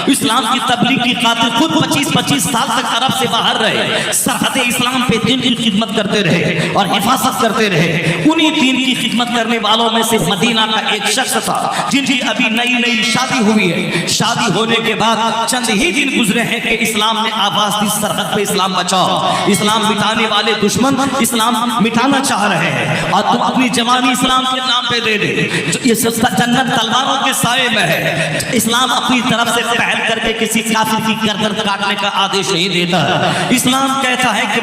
اسلام کی تبلیغ کی خاطر خود 25 سال تک عرب سے باہر رہے، سرحد اسلام پہ دین کی خدمت کرتے رہے اور حفاظت کرتے رہے۔ انہی دین کی خدمت کرنے والوں میں سے مدینہ کا ایک شخص تھا جن کی ابھی نئی شادی ہوئی ہے۔ شادی ہونے کے بعد چند ہی دن گزرے ہیں کہ اسلام نے آواز دی سرحد پہ اسلام بچاؤ، اسلام مٹانے والے دشمن اسلام مٹانا چاہ رہے ہیں اور تم اپنی جوانی اسلام کے نام پہ دے دے۔ یہ جنت تلواروں کے سائے میں ہے۔ اسلام اپنی طرف سے پہل کر کے کسی کافر کی گردن کاٹنے کا آدیش نہیں دیتا ہے۔ اسلام کہتا ہے کہ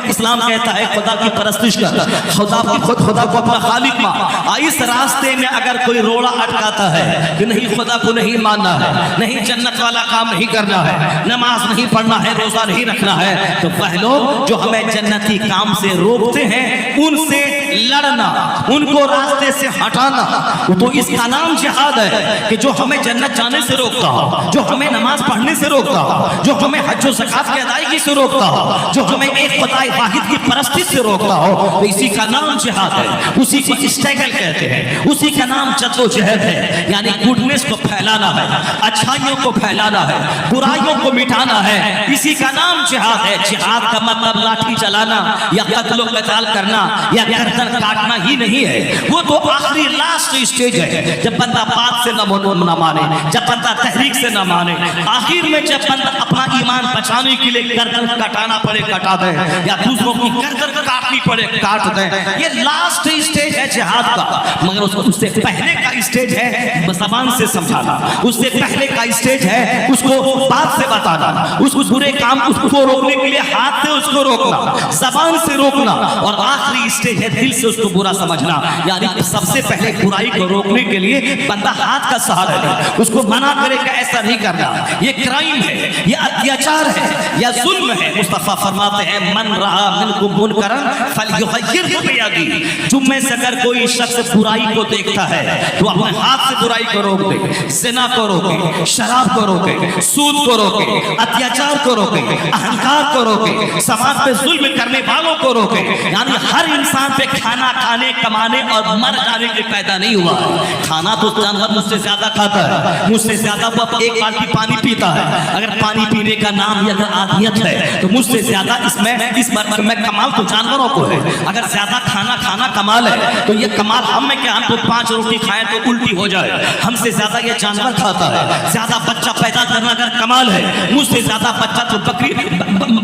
اسلام کہتا ہے خدا کی پرستش کر، خدا کو اپنا خالق مان۔ اس راستے میں اگر کوئی روڑا اٹکاتا ہے کہ نہیں خدا کو نہیں ماننا ہے، نہیں جنت والا کام نہیں کرنا ہے، نماز نہیں پڑھنا ہے، روزہ نہیں رکھنا ہے، تو پہلو جو ہمیں جنتی کام سے روکتے ہیں ان سے لڑنا، ان کو راستے سے ہٹانا، تو اس کا نام جہاد ہے کہ جو ہمیں جنت جانے سے روکتا ہو، جو ہمیں نماز پڑھنے سے روکتا ہو، جو ہمیں حج و زکات کی ادائیگی سے روکتا ہو، جو ہمیں ایک خدا واحد کی پرستی سے روکتا ہو، تو اسی کا نام جہاد ہے، اسی کو اسٹرگل کہتے ہیں، اسی کا نام جد و جہد ہے۔ یعنی گڈنس کو پھیلانا ہے، اچھائیوں کو پھیلانا ہے، برائیوں کو مٹانا ہے، اسی کا نام جہاد ہے۔ جہاد کا مطلب لاٹھی چلانا یا قتل و قتال کرنا یا گردن کاٹنا ہی نہیں ہے، وہ تو آخری لاسٹ اسٹیج ہے جب بندہ بات سے نہ مانے، جب بندہ تحریک سے نہ مانے، آخر میں جب بندہ اپنا ایمان بچانے کے لیے گردن کٹانا پڑے کٹا دے یا دوسروں کی گردن کاٹنی پڑے کاٹ دے، یہ لاسٹ اسٹیج ہے جہاد کا۔ مگر اس سے پہلے کا اسٹیج ہے زبان سے سمجھانا، اس سے پہلے کا اسٹیج ہے اس کو بات سے بتانا، اس برے کام اس کو روکنے کے لیے ہاتھ سے اس کو روکنا، زبان سے روکنا، اور آخری اسٹیج ہے دل سے اس کو برا سمجھنا۔ یعنی سب سے پہلے برائی کو روکنے کے لیے بندہ ہاتھ کا سہارا لے، اس کو منع کرے کہ ایسا نہیں کرنا، یہ کرائم ہے، یہ اتیاچار ہے، یہ ظلم ہے۔ مصطفیٰ فرماتے ہیں من رہا منکم منکرا فلیغیرہ بیدیہ، تم میں سے اگر کوئی شخص برائی کو دیکھتا ہے تو اپنے ہاتھ سے برائی کو روک دے، زنا کو روکے، شراب کو روکے، سود کو روکے، اتیاچار کو روکے، اہنکار کو روکے، سماج پہ ظلم کرنے والوں کو روکے۔ یعنی ہر انسان پہ کھانا کھانے کمانے اور مر جانے کے پیدا نہیں ہوا ہے۔ کھانا تو جانور مجھ سے زیادہ کھاتا ہے، مجھ سے زیادہ وہ ایک بالٹی پانی پیتا ہے، اگر پانی پینے کا نام یا اگر عادیت ہے تو مجھ سے زیادہ اس میں کمال تو جانوروں کو ہے۔ اگر زیادہ کھانا کمال ہے تو یہ کمال ہم میں کیا، ہم تو 5 روٹی کھائیں تو الٹی ہو جائے، ہم سے زیادہ یہ جانور کھاتا ہے۔ زیادہ بچہ پیدا کرنا اگر کمال ہے، مجھ سے زیادہ بچہ تو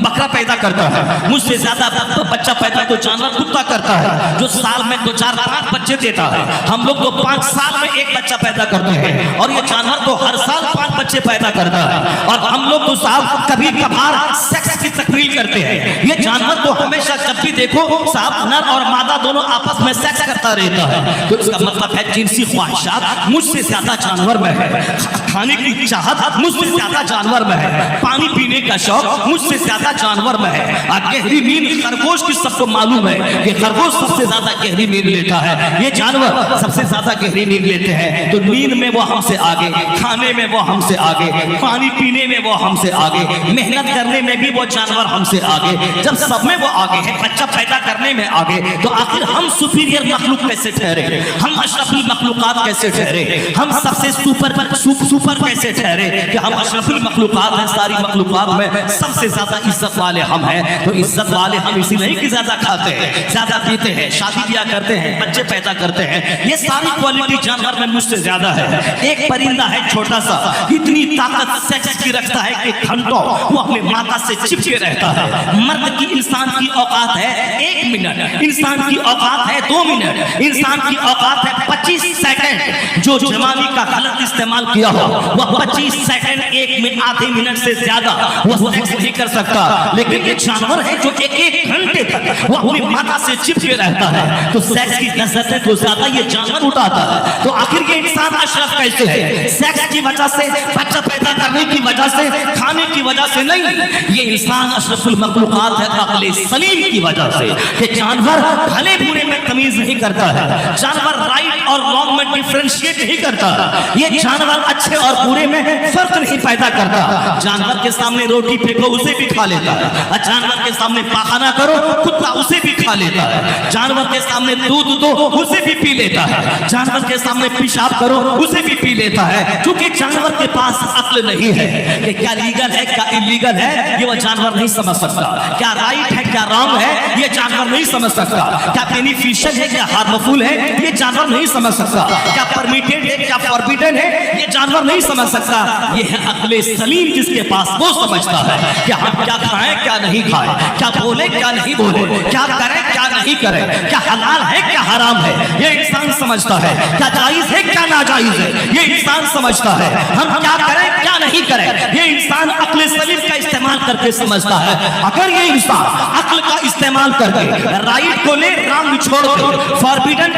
بکرا پیدا کرتا ہے، مجھ سے زیادہ بچہ پیدا تو جانور کتا کرتا ہے جو سال میں 4-5 بچے دیتا ہے۔ ہم لوگ تو 5 سال میں 1 بچہ پیدا کرتے ہیں اور یہ جانور تو ہر سال 5 بچے پیدا کرتا ہے، اور ہم لوگ تو صاحب کبھی کبھار سیکس کی تکمیل کرتے ہیں۔ یہ جانور تو ہمیشہ جب بھی دیکھو صاحب نر اور مادہ دونوں آپس میں سیکس کرتا رہتا ہے، تو اس کا مطلب ہے جنسی خواہشات مجھ سے زیادہ جانور میں ہے، کھانے کی چاہت مجھ سے زیادہ جانور میں ہے، پانی پینے کا شوق مجھ سے زیادہ جانور میں ہے۔ گہری نیند خرگوش کی سب کو معلوم ہے کہ خرگوش سب سے زیادہ گہری نیند لیتا ہے، یہ جانور سب سے زیادہ گہری نیند لیتے ہیں۔ تو نیند میں وہ ہم سے آگے، کھانے میں وہ ہم سے آگے، پانی پینے میں وہ ہم سے آگے، محنت کرنے میں بھی وہ جانور ہم سے آگے۔ جب سب میں وہ آگے ہیں، بچہ پیدا کرنے میں آگے، تو آخر ہم سپیریئر مخلوق کیسے ٹھہرے، ہم اشرف المخلوقات کیسے ٹھہرے، ہم سب سے سپر کیسے ٹھہرے کہ ہم اشرف المخلوقات ہیں، ساری مخلوقات میں سب سے زیادہ عزت والے ہم ہیں۔ تو عزت والے ہم اسی نہیں کہ زیادہ کھاتے ہیں، زیادہ پیتے ہیں، شادی بیاہ کرتے ہیں، بچے پیدا کرتے ہیں، یہ ساری کوالٹی جانور میں مجھ سے زیادہ ہے۔ ایک پرندہ ہے چھوٹا سا، اتنی طاقت سیکس کی رکھتا ہے کہ گھنٹوں وہ اپنے مادہ سے چپکے رہتا ہے۔ مرد کی انسان کی اوقات ہے 1 منٹ، انسان کی اوقات ہے 2 منٹ، انسان کی اوقات ہے 25 سیکنڈ۔ جو جوانی کا غلط استعمال کیا ہو وہ 25 سیکنڈ 1 آدھے منٹ سے زیادہ وہ سیکس نہیں کر سکتا، لیکن یہ جانور ہے جو 1 گھنٹے تک وہ اپنی مادہ سے چپکے رہتا ہے۔ تو سیکس کی لذت کو زیادہ یہ جانور اٹھاتا ہے۔ تو آخر یہ انسان اشرف کیسے ہے؟ سیکس کی وجہ سے، بچہ پیدا کرنے کی وجہ سے، کھانے کی وجہ سے نہیں، یہ انسان اشرف المخلوقات ہے عقل سلیم کی وجہ سے۔ کہ جانور بھلے برے میں تمیز نہیں کرتا ہے، جانور رائٹ اور رانگ میں ڈیفرنشیٹ نہیں کرتا. یہ جانور اچھے اور برے میں فرق نہیں پیدا کرتا. جانور کے سامنے روٹی پھینکو اسے بھی کھا لیتا ہے. جانور کے سامنے پاخانہ کرو کتا اسے بھی کھا لیتا ہے. جانور کے سامنے دودھ دو اسے بھی پی لیتا ہے. جانور کے سامنے پیشاب کرو اسے بھی پی لیتا ہے. کیونکہ جانور کے پاس عقل نہیں ہے کہ کیا لیگل ہے کیا انلیگل ہے یہ وہ جانور نہیں سمجھ سکتا. کیا رائٹ ہے کیا رانگ ہے یہ جانور نہیں سمجھ سکتا. کیا بینیفیشل ہے کیا ہارمفل ہے یہ جانور نہیں سمجھ سکتا. کیا پرمیٹڈ ہے کیا فاربیڈن ہے یہ جانور نہیں سمجھ سکتا. یہ ہے عقل سلیم جس کے پاس وہ سمجھتا ہے کہ ہم کیا کھائیں کیا نہیں کھائیں, کیا بولے کیا نہیں بولے, کیا کریں کیا نہیں کریں, کیا حلال ہے کیا حرام ہے یہ انسان سمجھتا ہے. کیا جائز ہے کیا ناجائز ہے یہ انسان سمجھتا ہے. ہم کیا کریں کیا نہیں کریں یہ انسان عقل سلیم کا استعمال کر کے سمجھتا ہے. اگر یہ انسان عقل کا استعمال کر کے رائٹ کو لے رانگ چھوڑ دے, فاربیڈن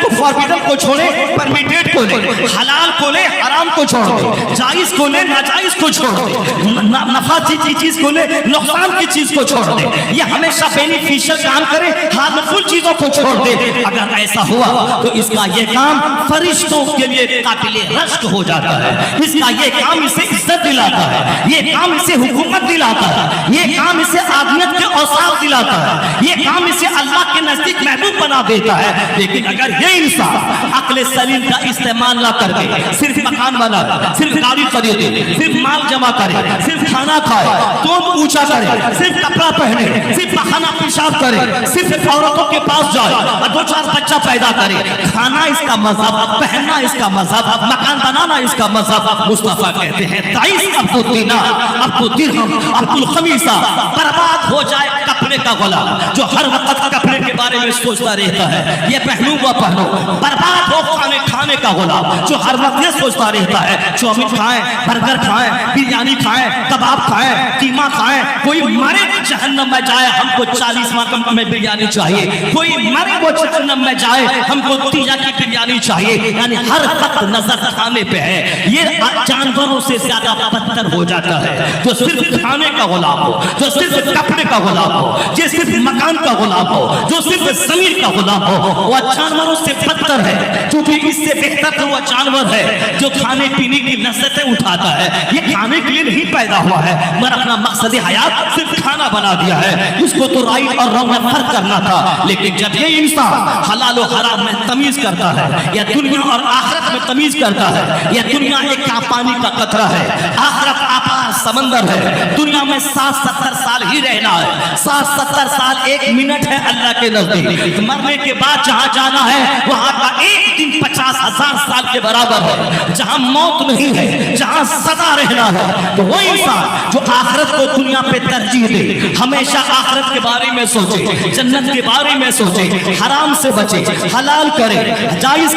کو چھوڑے پرمیٹڈ کو لے, حلال کو لے حرام کو چھوڑ دے, جائز کو لے ناجائز کو چھوڑ دے, نفع کی چیز کو لے نقصان کی چیز کو چھوڑ دے, یہ ہمیشہ بینیفیشل کام کرے ہارمفل چیزوں کو چھوڑ دے. اگر ایسا ہوا تو اس کا یہ کام فرشتوں کے لیے قابل رشک ہو جاتا ہے. اس کا یہ کام اسے عزت دلاتا ہے, یہ کام اسے حکومت دلاتا ہے, یہ کام اسے آدمیت کے اوصاف دلاتا ہے, یہ کام اسے اللہ کے نزدیک محبوب بنا دیتا ہے. لیکن اگر یہ انسان عقل سلیم کا استعمال نہ کر کے صرف مکان بنا, صرف گاڑی خریدے, صرف مال جمع کرے, صرف کھانا کھائے, توپ اونچا کرے, صرف کپڑا پہنے, صرف پخانا پیشاب کرے, صرف عورتوں کے پاس جائے اور 2-4 بچہ پیدا کرے, کھانا اس کا مذہب, پہننا اس کا مذہب, مکان بنانا اس کا مذہب. مصطفیٰ کہتے ہیں تعیس عبد الدینار عبد الدرہم عبد الخمیسہ, برباد ہو جائے کپڑے کا غلام جو ہر وقت کپڑے کے بارے میں سوچتا رہتا ہے یہ پہنوں وہ پہنو. برباد ہو کھانے کا غلام جو ہر وقت یہ سوچتا رہتا ہے چاؤمین کھائیں, برگر کھائیں, بریانی کھائیں, کباب کھائیں, قیمہ کھائیں. کوئی مرے جہنم میں جائے ہم کو 40 ماہ میں بریانی چاہیے, کوئی مرے وہ جہنم میں جائے ہم کو تیجا کی بریانی چاہیے. یعنی ہر وقت نظر کھانے پہ ہے. یہ جانوروں سے زیادہ بدتر ہو جاتا ہے جو صرف کھانے کا غلام ہو, جو صرف کپڑے کا غلام ہو, جو صرف مکان کا غلام ہو, جو صرف زمین کا غلام ہو. وہ جانوروں سے بدتر ہے کیونکہ اس سے بہتر تو وہ جانور ہے جو کھانے پینے کی لذتیں اٹھاتا ہے. یہ کھانے کے لیے نہیں پیدا ہوا ہے مگر اپنا مقصد حیات صرف کھانا بنا دیا ہے. اس کو تو رائٹ اور رانگ میں فرق کرنا تھا. لیکن جب یہ انسان حلال و حرام میں تمیز کرتا ہے, یا دنیا اور آخرت میں تمیز کرتا ہے, یا دنیا ایک پانی کا قطرہ ہے, آخرت آپار سمندر ہے, دنیا میں 60-70 سال ہی رہنا ہے, 60-70 سال 1 منٹ ہے اللہ کے نزدیک. مرنے کے بعد جہاں جانا ہے وہاں کا ایک دن 50,000 سال کے برابر ہے. جہاں موت نہیں ہے, جہاں سدا رہنا ہے, تو وہ انسان جو آخرت کو دنیا پہ ترجیح دے, ہمیشہ آخرت کے بارے میں سوچے, جنت کے بارے میں سوچے, حرام سے بچے, حلال کرے, جائز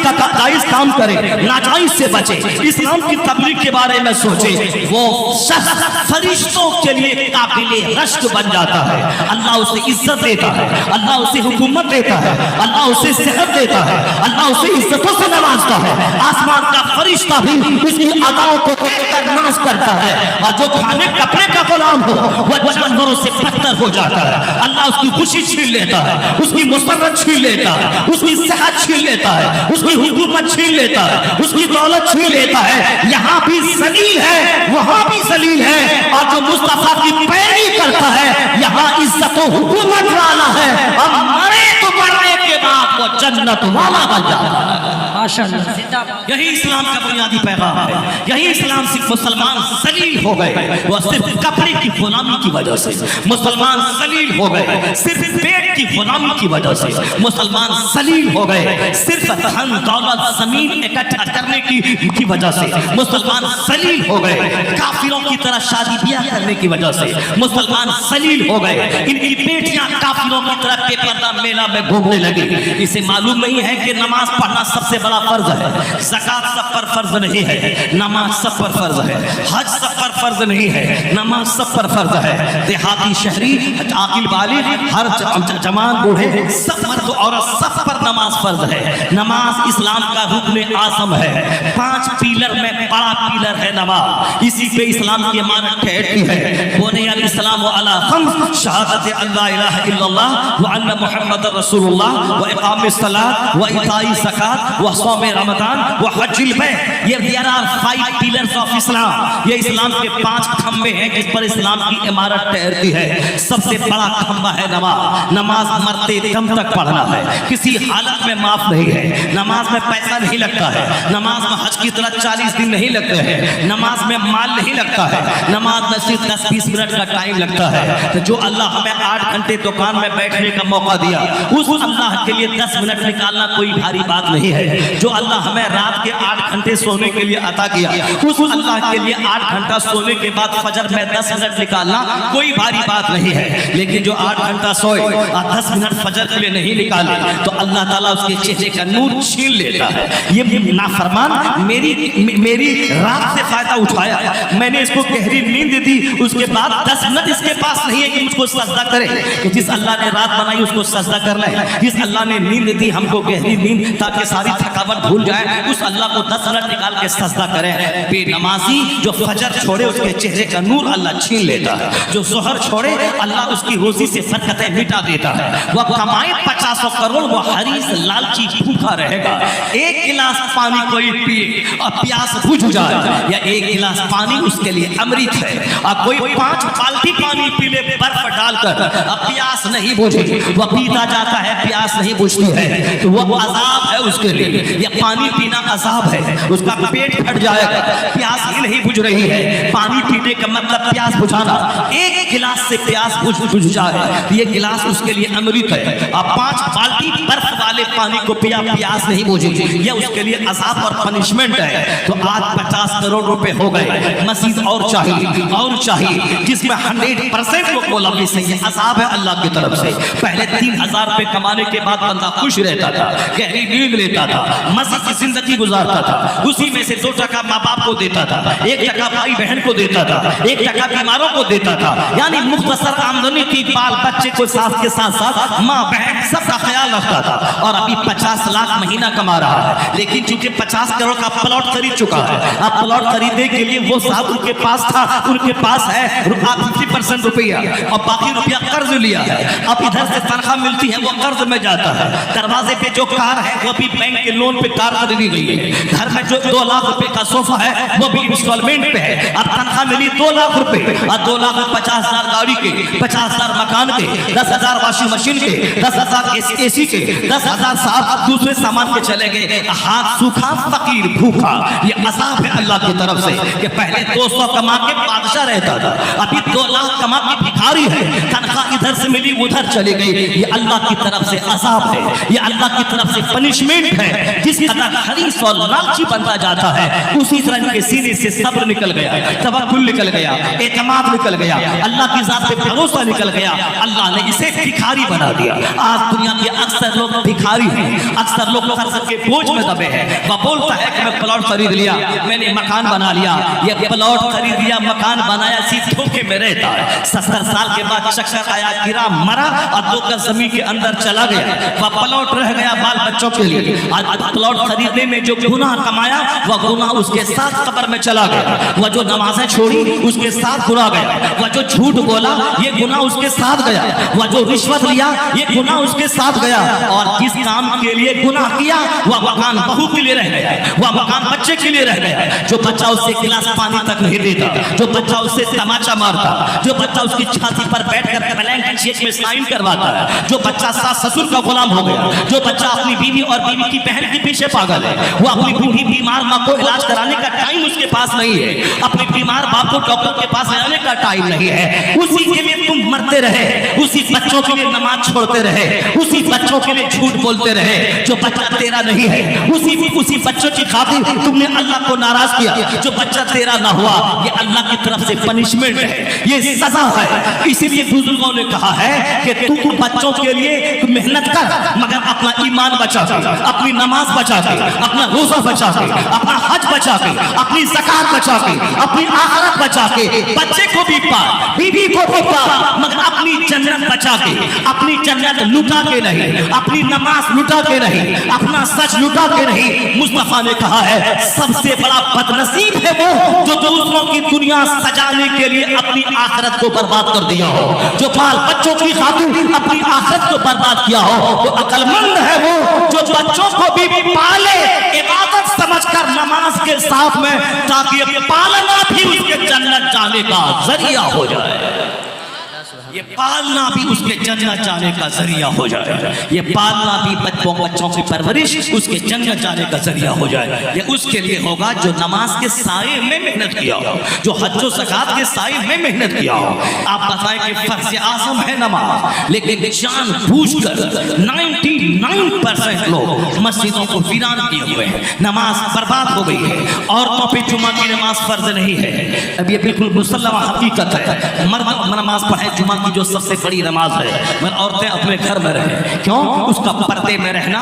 کام کرے, ناجائز سے بچے, اسلام کی تبلیغ کے بارے میں سوچے, وہ شخص فرشتوں کے لیے قابل رشک بن جاتا ہے. اللہ اسے عزت دیتا ہے, اللہ اسے حکومت دیتا ہے, اللہ اسے صحت دیتا ہے, اللہ اسے عزتوں سے نوازتا ہے. آسمان کا فرشتہ بھی اس کی اداؤں کو ناز کرتا ہے. اور جو کھانے کپڑے کا غلام ہو وہ جانوروں سے بدتر ہو جاتا ہے. اللہ اس کی خوشی چھین لیتا ہے, اس کی مسرت چھین لیتا ہے, اس کی صحت چھین لیتا ہے, اس کی حکومت چھین لیتا ہے, اس کی دولت چھین لیتا ہے. یہاں بھی ذلیل ہے وہاں بھی ذلیل ہے. اور جو مصطفیٰ کی پیروی کرتا ہے یہاں عزت و حکومت والا ہے, اور مرے تو مرنے کے بعد وہ جنت والا بن جاتا ہے. یہی اسلام کا بنیادی پیغام ہے. یہی اسلام سے مسلمان ذلیل ہو گئے وہ صرف کپڑے کی غلامی کی وجہ سے. مسلمان ذلیل ہو گئے صرف پیٹ کی غلامی کی وجہ سے. مسلمان ذلیل ہو گئے صرف دھن دولت زمین اکٹھا کرنے کی وجہ سے. مسلمان ذلیل ہو گئے کافروں کی طرح شادی بیاہ کرنے کی وجہ سے. مسلمان ذلیل ہو گئے, ان کی بیٹیاں کافروں کی طرح بے پردہ میلہ میں گھومنے لگی. اسے معلوم نہیں ہے کہ نماز پڑھنا سب سے بڑا فرض ہے, زکات سب پر فرض نہیں ہے, نماز سب پر فرض ہے, حج سب پر فرض نہیں ہے, نماز سب پر فرض ہے. دیہاتی شہری عاقل بالغ ہر جوان بوڑھے سب مرد عورت سب پر نماز فرض ہے. نماز اسلام کا رکن اعظم ہے. 5 پیلر میں بڑا پیلر ہے نماز. اسی پہ اسلام کی امانت ٹھہرتی ہے. بنی الاسلام علی 5 شہادت اللہ الہ الا اللہ وان محمد رسول اللہ واقام الصلاۃ وایتاء الزکات صوم رمضان، وہ حج البیت. یہ there are 5 pillars of Islam. یہ اسلام کے 5 کھمبے ہیں جس پر اسلام کی عمارت ٹھہرتی ہے. سب سے بڑا کھمبا ہے نماز. نماز مرتے دم تک پڑھنا ہے، کسی حالت میں معاف نہیں ہے. نماز میں پیسہ نہیں لگتا ہے، نماز میں حج کی طرح 40 دن نہیں لگتے ہیں، نماز میں مال نہیں لگتا ہے، نماز میں صرف 10-20 منٹ کا ٹائم لگتا ہے. تو جو اللہ ہمیں 8 گھنٹے دکان میں بیٹھنے کا موقع دیا، اس اللہ کے لیے 10 منٹ نکالنا کوئی بھاری بات نہیں ہے. جو اللہ ہمیں رات کے 8 گھنٹے سونے کے لیے عطا کیا، اس اللہ کے لیے 8 گھنٹہ سونے کے بعد فجر میں 10 منٹ نکالنا کوئی بھاری بات نہیں ہے. لیکن جو 8 گھنٹہ سوئے اور 10 منٹ فجر کے لیے نہیں نکالے تو اللہ تعالیٰ اس کے چہرے کا نور چھین لیتا ہے. یہ نافرمان میری رات سے فائدہ اٹھایا، میں نے اس کو گہری نیند دی، اس کے بعد 10 منٹ اس کے پاس نہیں ہے کہ مجھ کو سجدہ کرے. کہ جس اللہ نے رات بنائی اس کو سجدہ کر لے، جس اللہ نے نیند دی ہم کو گہری نیند تاکہ ساری تھکاوٹ بھول جائے، اس اللہ کو 10 منٹ نکال کے سجدہ کرے. بے نمازی جو فجر چھوڑے اس کے چہرے کا نور اللہ چھین لیتا ہے. جو ظہر چھوڑے اللہ اس کی روزی سے برکتیں مٹا دیتا ہے. وہ کمائے 50 کروڑ، وہ حریص لالچی بھوکا رہے گا. 1 گلاس پانی کوئی پیے اور پیاس بجھ جائے، یا 1 گلاس پانی اس کے لیے امرت ہے. اور کوئی 5 بالٹی پانی پی لے برف ڈال کر، اب پیاس نہیں بجھے، وہ پیتا جاتا ہے پیاس نہیں بجھتی ہے، تو وہ عذاب ہے اس کے لیے. یہ پانی پینا عذاب ہے، اس کا پیٹ پھٹ جائے گا. پیاس ہی نہیں بجھ رہی ہے، پانی پینے کا مطلب پیاس بجھانا. 1 گلاس سے پیاس بجھ جائے، یہ گلاس اس کے لیے امرت ہے. اب 5 بالٹی برف والے پانی کو پیا، پیاس نہیں بجھی، یہ اس کے لیے عذاب اور پنشمنٹ ہے. تو آج 50 کروڑ روپے ہو گئے، مزید اور چاہیے، جس میں 100% وہ بولا بھی صحیح ہے. عذاب ہے اللہ کی طرف سے. پہلے 3000 روپے کمانے کے بعد بندہ خوش رہتا تھا، گہری نیند لیتا تھا، مزے کی زندگی گزارتا تھا. اسی میں سے 2 ٹکا ماں باپ کو دیتا تھا، 1 ٹکا بھائی بہن کو دیتا تھا، 1 ٹکا بیماروں کو دیتا تھا. یعنی مختصر آمدنی تھی، بال بچے کو ساتھ کے ساتھ ماں بہن سب کا خیال رکھتا تھا. اور ابھی 50 لاکھ مہینہ کما رہا ہے، لیکن چونکہ 50 کروڑ کا پلاٹ خرید چکا ہے. اب پلاٹ خریدنے کے لیے وہ صاحب ان کے پاس تھا، ان کے پاس ہے 50% روپیہ اور باقی روپیہ قرض لیا ہے. اب ادھر سے تنخواہ ملتی ہے، وہ قرض میں جاتا ہے. دروازے پہ جو کار ہے وہ بھی بینک کے لون پہ کار خریدی گئی ہے. گھر میں جو 2 لاکھ روپے کا صوفہ ہے وہ بھی انسٹالمنٹ پہ ہے. اب تنخواہ ملی 2 لاکھ روپے، اور 2 لاکھ 50,000 گاڑی کے، 50,000 مکان کے، 10,000 واشنگ مشین کے، 10,000 اے سی کے، 10,000 صاحب دوسرے سامان کے چلے گئے. ہاتھ سوکھا، فقیر بھوکا. یہ عذاب ہے اللہ کی طرف سے کہ پہلے 200 کما کے بادشاہ رہتا تھا، ابھی 2 لاکھ کما کے بھکاری ہے. تنخواہ ادھر سے ملی ادھر چلی گئی. یہ اللہ کی طرف سے عذاب ہے، یہ اللہ کی طرف سے پنشمنٹ ہے. جس قدر حریص اور لالچی بنتا جاتا ہے اسی طرح ان کے سینے سے صبر نکل گیا، توکل نکل گیا، اعتماد نکل گیا، اللہ کی ذات پہ بھروسہ نکل گیا. اللہ نے اسے بھکاری بنا دیا. آج دنیا کے اکثر لوگ بھکاری ہیں، اکثر لوگ قرض کے بوجھ میں دبے ہیں. وہ بولتا ہے کہ میں پلاٹ خرید لیا، میں نے مکان بنا لیا. یہ پلاٹ خرید لیا، مکان بنایا، اسی دھوکے میں رہتا ہے. 70 سال کے بعد چکر آیا، گرا، مرا اور 2 گز زمین کے اندر چلا گیا. وہ پلاٹ رہ گیا بال بچوں کے لیے. آج پلاٹ خریدنے میں جو گناہ کمایا وہ گناہ اس کے ساتھ قبر میں چلا گیا. وہ جو نمازیں چھوڑی اس کے ساتھ گناہ گیا. وہ جو جھوٹ بولا یہ گناہ اس کے ساتھ گیا. وہ جو رشوت لیا یہ گناہ اس کے ساتھ گیا. اور جس کام کے لیے گناہ کیا وہ مکان بہو کے لیے رہ گیا، وہ مکان بچے کے لیے رہ گیا. جو بچہ اس سے گلاس پانی تک نہیں دیتا، جو بچہ اس سے تماچا مارتا، جو بچہ اس کی چھاتی پر بیٹھ کر بلینک چیک میں سائن کرواتا ہے، جو بچہ ساس سسر کا غلام ہو گیا، جو بچہ اپنی بیوی اور بیوی کی بہن کے پیچھے پاگل ہے. وہ اپنی بوڑھی بیمار ماں کو علاج کرانے کا ٹائم اس کے پاس نہیں ہے، اپنے بیمار باپ کو ڈاکٹر کے پاس جانے کا ٹائم نہیں ہے. اسی کے لیے تم مرتے رہے، اسی بچوں کے لیے نماز چھوڑتے رہے، اسی بچوں کے لیے جھوٹ بولتے رہے. جو بچہ تیرا نہیں ہے اسی بچوں کی خاطر تم نے اللہ کو ناراض کیا. جو بچہ تیرا نہ ہوا یہ اللہ کی طرف سے پنشمنٹ ہے، یہ سزا ہے. اسی لیے بزرگوں نے کہا ہے کہ تو بچوں کے لیے محنت کر مگر اپنا ایمان بچا کے، اپنی نماز بچا کے، اپنا روزہ بچا کے، اپنا حج بچا کے، اپنی زکات بچا کے، اپنی آخرت بچا کے. بچے کو بھی پا، بیوی کو بھی پا، مگر اپنی جنت بچا کے. اپنی جنت لٹا کے نہیں، اپنی نماز لٹا کے نہیں، اپنا سچ لٹا کے نہیں. مصطفیٰ نے کہا ہے سب سے بڑا بدنصیب ہے وہ جو دوسروں کی دنیا سجانے کے لیے اپنی آخرت کو برباد کر دیا ہو، جو بال بچوں کی خاطر اپنی آخرت کو برباد کیا ہو. وہ عقل مند ہے وہ جو بچوں کو بھی بھی پالے عبادت سمجھ کر نماز کے ساتھ میں، تاکہ پالنا بھی اس کے جنت جانے کا ذریعہ ہو جائے، یہ پالنا بھی اس کے جنت جانے کا ذریعہ ہو جائے، یہ پالنا بھی بچوں کی پرورش اس کے جنت جانے کا ذریعہ ہو جائے۔ یہ اس کے لیے ہوگا جو نماز کے سائے میں محنت کیا ہو، جو حج و زکات کے سائے میں محنت کیا ہو۔ آپ بتائیں کہ فرض اعظم ہے نماز، لیکن جان بوجھ کر 99% لوگ مسجدوں کو ویران کیے ہوئے ہیں، نماز برباد ہو گئی ہے۔ عورتوں پہ جمعہ کی نماز فرض نہیں ہے، اب یہ بالکل مسلمہ حقیقت ہے۔ مرد نماز پڑھے جمعہ کی جو سب سے بڑی نماز ہے، مگر عورتیں اپنے گھر میں رہیں، کیوں؟ اس کا پردے میں رہنا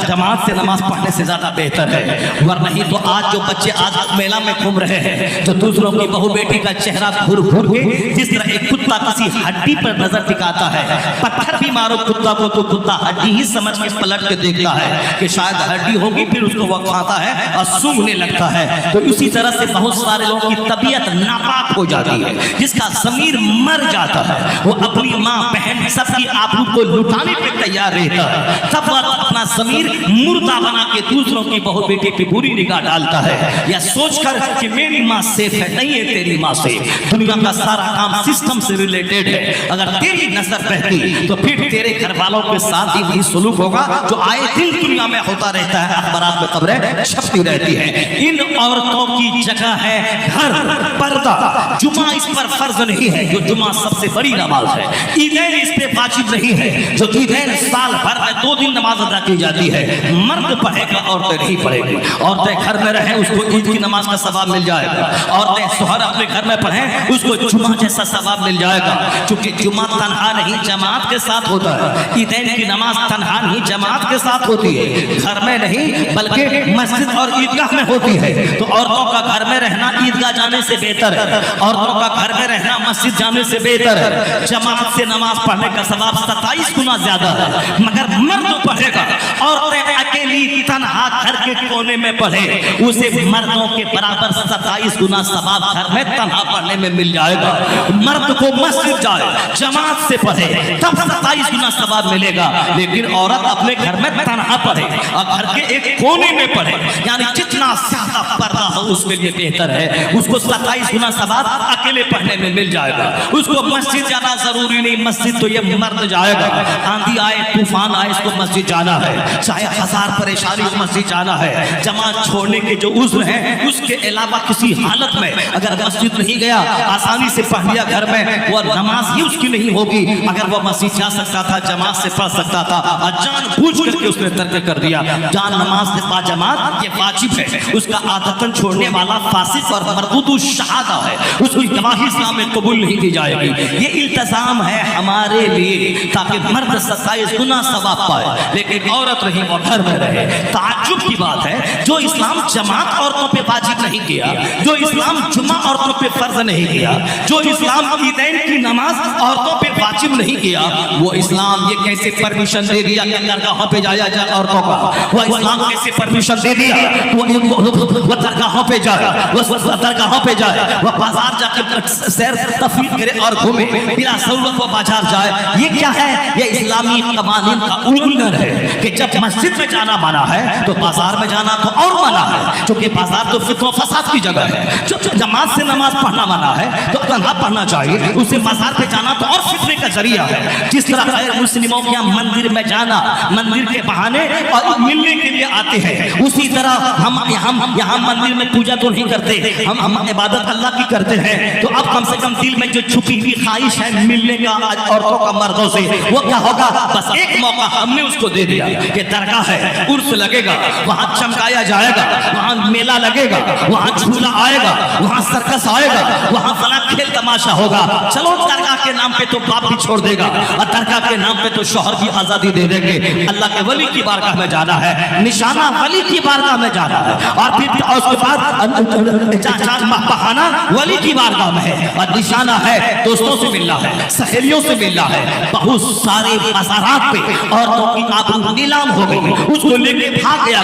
جماعت سے نماز پڑھنے سے زیادہ بہتر ہے۔ ورنہ ہی تو آج جو بچے آج میلہ میں گھوم رہے ہیں، جو دوسروں کی بہو بیٹی کا چہرہ گھور گھور کے جس طرح ایک کتا کسی ہڈی پر نظر ٹکاتا ہے، پتھر بھی مارو کتا کو تو کتا ہڈی ہی سمجھ کے پلٹ کے دیکھتا ہے کہ شاید ہڈی ہوگی، پھر اس کو وہ کھاتا ہے اور سونگھنے لگتا ہے۔ تو اسی طرح سے بہت سارے لوگوں کی طبیعت ناپاک ہو جاتی ہے، جس کا ضمیر مر جاتا ہے، وہ اپنی ماں بہن سب کی آبرو کو لٹانے پہ تیار رہتا ہے، تب وہ اپنا ضمیر مردہ بنا کے دوسروں کی بہو بیٹے پہ بری نگاہ ڈالتا ہے، یا سوچ کر کہ میری ماں سیف ہے، نہیں ہے تیری ماں سیف۔ دنیا کا سارا کام سسٹم سے ریلیٹڈ ہے، اگر تیری نظر بہتی تو پھر تیرے گھر والوں کے ساتھ ہی وہی سلوک ہوگا جو آئے دن دنیا میں ہوتا رہتا ہے، اخبارات میں خبریں چھپتی رہتی ہیں۔ ان عورتوں کی جگہ ہے گھر، پردہ۔ جمعہ اس پر فرض نہیں ہے، جو جمعہ سب سے بڑی نماز ہے۔ عیدین اس پہ واجب نہیں ہے، جو عیدین سال بھر میں 2 دن نماز ادا کی جاتی ہے۔ مرد پڑھے گا، عورتیں نہیں پڑھے گی۔ عورتیں گھر میں رہیں، اس کو عید کی نماز کا ثواب مل جائے گا۔ عورتیں سحر اپنے گھر میں پڑھیں، اس کو جمعہ جیسا ثواب مل جائے گا، کیونکہ جمعہ تنہا نہیں جماعت کے ساتھ ہوتا ہے۔ عیدین کی نماز تنہا نہیں جماعت کے ساتھ ہوتی ہے، گھر میں نہیں بلکہ مسجد اور عیدگاہ میں ہوتی ہے۔ تو عورتوں کا گھر میں رہنا عیدگاہ جانے سے بہتر ہے، عورتوں کا گھر میں رہنا مسجد جانے سے بہتر ہے۔ جماعت سے نماز پڑھنے کا ثواب 27 گنا زیادہ ہے، مگر مرد پڑھے گا، عورتیں اکیلی تنہا گھر کے کونے میں پڑھے، اسے مردوں کے برابر 27 گنا ثواب گھر میں تنہا پڑھنے میں مل جائے گا۔ مرد کو مسجد جائے، جماعت سے پڑھے، تب 27 گنا ثواب ملے گا، لیکن عورت اپنے گھر میں تنہا پڑھے اور گھر کے ایک کونے میں پڑھے، یعنی جتنا زیادہ پردہ ہو اس کے لیے بہتر ہے۔ اس کو 27 گنا ثواب اکیلے پڑھنے میں مل جائے گا۔ اس کو مسجد جانا ضروری نہیں، مسجد تو یہ مرد جائے گا، آندھی آئے طوفان آئے اس کو مسجد جانا ہے، چاہے 1000 پریشانی ہو مسجد جانا ہے۔ جماعت چھوڑنے کے جو عذر ہیں اس کے علاوہ کسی حالت میں اگر مسجد نہیں گیا، آسانی سے پڑھ لیا گھر میں، وہ نماز ہی اس کی نہیں ہوگی۔ اگر وہ مسجد جا سکتا تھا، جماعت سے پڑھ سکتا تھا، اور جان بوجھ کر کے اس نے ترک کر دیا۔ جان نماز سے با جماعت یہ واجب ہے، اس کا عادتاً چھوڑنے والا فاسق اور مردود الشہادہ ہے، اس کی گواہی اسلام میں قبول نہیں کی جائے گی۔ یہ التزام ہے ہمارے لیے تاکہ مرد 27 گنا ثواب پائے، لیکن عورت رہی وہ گھر میں رہے۔ تعجب کی بات ہے، جو اسلام جماعت عورتوں پہ واجب نہیں کیا، جو اسلام جمعہ عورتوں پہ فرض نہیں کیا، جو اسلام عیدین کی نماز عورتوں پہ واجب نہیں کیا، وہ اسلام یہ کیسے پرمیشن دے دیا کہ درگاہوں پہ جایا جائے عورتوں کا؟ وہ اسلام کیسے پرمیشن دے دیا وہ درگاہوں پہ جائے، وہ درگاہوں پہ جائے، وہ بازار جا کے سیر تفریح کرے اور گھومے، بلا ضرورت وہ بازار جائے؟ یہ کیا ہے؟ یہ اسلامی قوانین کا الگھن ہے کہ جب مسجد میں جانا منع ہے تو بازار میں جانا تو اور منع ہے، چونکہ بازار تو فتنہ و فساد کی جگہ ہے۔ جب جماعت سے نماز پڑھنا منع ہے تو تنہا پڑھنا چاہیے، اسے بازار پہ جانا تو اور فتنے کا ذریعہ ہے۔ جس طرح غیر مسلموں کے مندر میں جانا مندر کے بہانے اور ملنے کے لیے آتے ہیں، اسی طرح ہم یہاں مندر میں پوجا تو نہیں کرتے، ہم عبادت اللہ کی کرتے ہیں، تو اب کم سے کم دل میں جو چھپی ہوئی خواہش ہے ملنے کا عورتوں کا مردوں سے، وہ کیا ہوگا؟ بس ایک موقع ہم نے اس کو دے دیا کہ درگاہ ہے، عرس لگے گا، وہاں چمکایا جائے گا، وہاں میلہ لگے گا، وہاں جھولا آئے گا، وہاں سرکس آئے گا، وہاں فلاں کھیل تماشا ہوگا۔ چلو درگاہ کے نام پہ تو باپ بھی چھوڑ دے گا، اور درگاہ کے نام پہ تو شوہر کی آزادی دے دیں گے۔ اللہ کے ولی کی بارگاہ میں جانا ہے، نشانہ ولی کی بارگاہ میں جانا ہے، اور پھر اس کے بعد بہانہ ولی کی بارگاہ میں ہے، اور نشانہ ہے دوستوں سے سے ملنا ہے، سہیلیوں سے ملنا ہے، بہت سارے بازارات پہ عورتوں کی آبرو نیلام ہو گئی، اس کو لے کے بھاگ گیا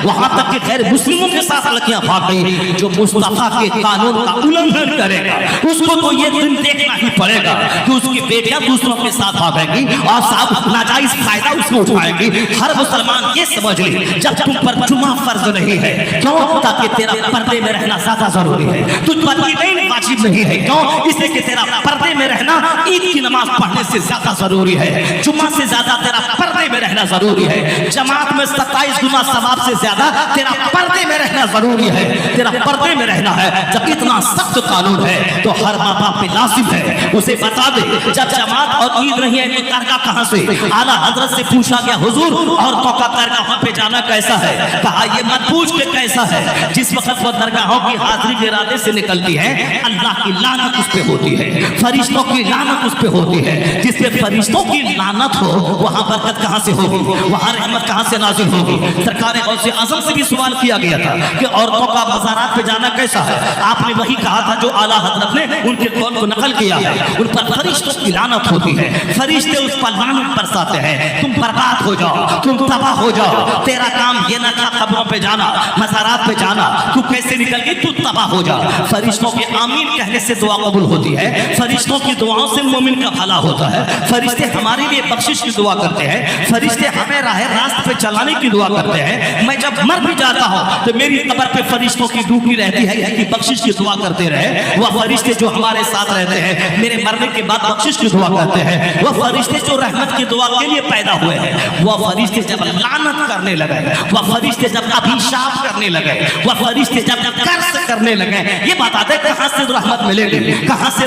وہاں تک کہ غیر مسلموں کے ساتھ لڑکیاں بھاگ گئی۔ جو مصطفیٰ کے قانون کا النگھن کرے گا اس کو تو یہ دن دیکھنا ہی پڑے گا کہ اس کی بیٹیاں دوسروں کے ساتھ بھاگیں گی اور صاحب ناجائز فائدہ اس کو اٹھائیں گی۔ ہر مسلمان یہ سمجھ لے جب تم پر جمعہ فرض نہیں ہے، کیوں؟ تاکہ تیرا پردے میں رہنا زیادہ ضروری ہے، تجھ پر عیدین واجب نہیں ہے، کیوں؟ اس لیے کہ تیرا پردے میں رہنا عید کی نماز پڑھنے سے زیادہ ضروری ہے، جمعہ سے زیادہ تیرا پردے میں رہنا ضروری ہے، جماعت میں 27 گنا ثواب سے زیادہ تیرا پردے میں رہنا ضروری ہے، تیرا پردے میں رہنا ہے۔ جب اتنا سخت قانون ہے تو ہر ماں باپ پہ لازم ہے اسے بتا دے جب جماعت اور عید نہیں ہے تو درگاہ کہاں سے؟ اعلیٰ حضرت سے پوچھا گیا حضور عورتوں کا درگاہوں پہ جانا کیسا ہے؟ کہا یہ مت پوچھ کے کیسا ہے، جس وقت وہ درگاہوں کی حاضری کے ارادے سے نکلتی ہے اللہ کی لعنت اس پہ ہوتی ہے، فرشتوں کی لعنت اس پہ ہوتی ہے۔ جس پہ فرشتوں کی لعنت ہو وہاں برکت کہاں سے ہوگی، وہاں رحمت کہاں سے نازل ہوگی؟ سرکار غوث اعظم سے بھی سوال کیا گیا تھا کہ عورتوں کا بازارات پہ جانا کیسا ہے؟ آپ نے وہی کہا تھا جو اعلیٰ حضرت نے ان کے قول کو نقل کیا ہے، ان پر فرشتوں کی لعنت ہوتی ہے، فرشتے اس پر لعنت برساتے ہیں، تم برباد ہو جاؤ، تم تباہ ہو جاؤ، تیرا کام یہ نہ تھا قبروں پہ جانا، مزارات پہ جانا، تو کیسے نکل گئی؟ تو تباہ ہو جا۔ فرشتوں کے آمین کہنے سے دعا قبول ہوتی ہے، فرشتوں کی دعاؤں سے مومن کا بھلا ہوتا ہے، فرشتے ہمارے لیے بخشش کی دعا کرتے ہیں، فرشتے ہمیں راہ راست پہ چلانے کی دعا کرتے ہیں۔ میں جب مر بھی جاتا ہوں تو میری قبر پہ فرشتوں کی ڈیوٹی رہتی ہے کہ بخشش کی دعا کرتے رہے۔ وہ فرشتے جو ہمارے ساتھ رہتے ہیں میرے مرنے کے بعد بخشش کی دعا کرتے ہیں، وہ فرشتے جو رحمت کی دعا کے لیے پیدا ہوئے ہیں، وہ فرشتے جب لعنت کرنے لگے، وہ فرشتے جب ابھیشاپ کرنے لگے، وہ فرشتے جب قرض کرنے لگے، یہ بتاتے کہاں سے رحمت ملے گی، کہاں سے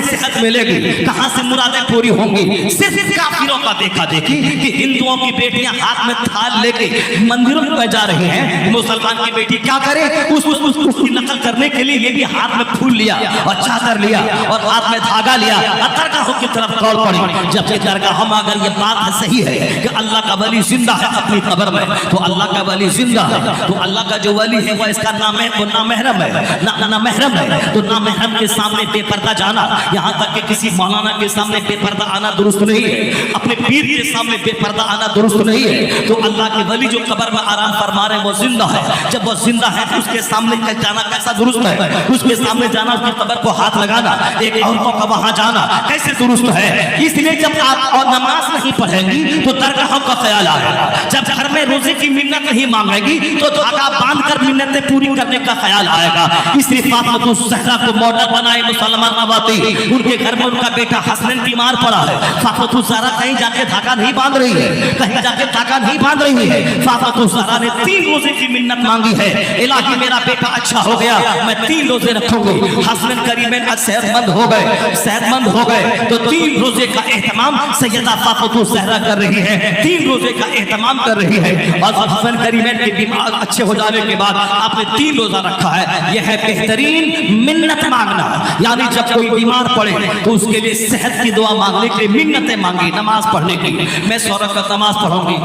صحت ملے گی، کہاں سے مرادیں پوری ہوں گی؟ صرف کافروں کا دیکھا دیکھی کہ ہندوؤں کی بیٹیاں ہاتھ میں تھال لے کے مندروں میں جا رہی ہیں، مسلمان کی بیٹی کیا کرے؟ اس کی نقل کرنے کے لیے یہ بھی ہاتھ میں پھول لیا اور چادر لیا اور ہاتھ میں دھاگا لیا اور درگاہوں کی طرف دوڑ پڑی۔ جبکہ درگاہوں میں اگر یہ بات ہے صحیح ہے کہ اللہ کا ولی زندہ ہے اپنی قبر میں، تو اللہ کا ولی زندہ ہے، تو اللہ کا جو ولی ہے وہ اس کا نام ہے، وہ نامحرم ہے، نامحرم ہے، تو نامحرم کے سامنے بے پردہ جانا، یہاں تک کہ کسی مولانا کے سامنے بے پردہ آنا درست نہیں ہے، اپنے پیر کے سامنے بے پردہ آنا درست نہیں ہے۔ تو اللہ کے ولی جو قبر میں آرام فرما رہے ہیں وہ زندہ ہے، جب وہ زندہ ہے تو اس کے سامنے جانا کیسا درست ہے؟ اس کے سامنے جانا، اس کی قبر کو ہاتھ لگانا، ایک عورتوں کا وہاں جانا کیسے درست ہے؟ اس لیے جب آپ اور نماز نہیں پڑھیں گی تو درگاہوں کا خیال آئے گا، جب گھر میں روزے کی منت نہیں مانگے گی تو دھاگا باندھ کر منتیں پوری کرنے کا خیال آئے گا۔ اس لیے فاطمہ الزہرا کو ماڈل بنائے مسلمان نواتی، ان کے گھر میں ان کا بیٹا حسن بیمار پڑا ہے، فاطمہ الزہرا کہیں جا کے دھاگا نہیں باندھ رہی ہے، کہیں جا کے دھاگا نہیں باندھ رہی ہے، فاطمہ الزہرا نے 3 روزے کی منت مانگی ہے، الہی میرا بیٹا اچھا ہو گیا، میں 3 روزے رکھوں گی۔ حسن کریمین صحت مند ہو گئے تو 3 روزے کا اہتمام سیدہ فاطمہ الزہرا کر رہی ہے، 3 روزے کا اہتمام کر رہی ہے۔ اور حسن کریمین کے بیمار اچھے ہو جانے کے بعد آپ نے 3 روزہ رکھا ہے، یہ ہے بہترین منت مانگنا، یعنی جب کوئی بیمار پڑے تو اس کے لیے صحت کی دعا مانگنے کے لیے منتیں مانگی، نماز پڑھنے کی۔ میں 100 رکعت نماز پڑھوں گی،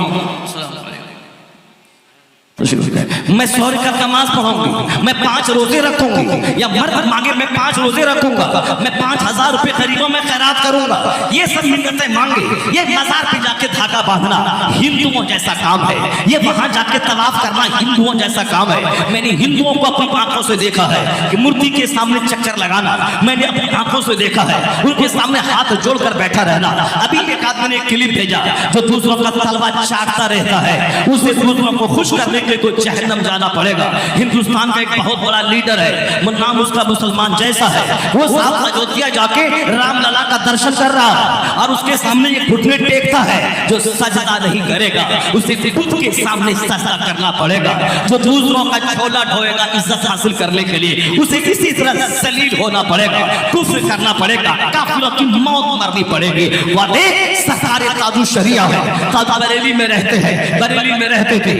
میں 100 رکعت نماز پڑھوں گی، میں 5 روزے رکھوں گی، یا مرد مانگے میں 5 روزے رکھوں گا، میں 5000 روپے غریبوں میں خیرات کروں گا، یہ سب منتیں مانگے۔ یہ مزار پہ جا کے دھاگا باندھنا ہندوؤں جیسا کام ہے، یہ وہاں جا کے طواف کرنا ہندوؤں جیسا کام ہے۔ میں نے ہندوؤں کو اپنی آنکھوں سے دیکھا ہے کہ مورتی کے سامنے چکر لگانا، میں نے اپنی آنکھوں سے دیکھا ہے ان کے سامنے ہاتھ جوڑ کر بیٹھا رہنا۔ ابھی ایک آدمی نے کلپ بھیجا جو دوسروں کا تلوا چاٹتا رہتا ہے، اسے دوسروں کو خوش کرنے کے کو جہنم جانا پڑے گا۔ ہندوستان کا ایک بہت بڑا لیڈر ہے، نام اس کا مسلمان جیسا ہے، وہ صاحب اجودھیا جا کے رام للا کا درشن کر رہا ہے اور اس کے سامنے یہ گھٹنے ٹیکتا ہے، جو سجدہ نہیں کرے گا اسے خود کے سامنے سجدہ کرنا پڑے گا۔ جو دوسروں کا چھولا ڈھوئے گا عزت حاصل کرنے کے لیے اسے کسی طرح ذلیل ہونا پڑے گا، کفر کرنا پڑے گا، کافروں کی موت مرنی پڑے گی۔ والے سرکار تاج الشریعہ ہے، تاج بریلی میں رہتے ہیں، بریلی میں رہتے تھے،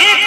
1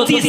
30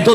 2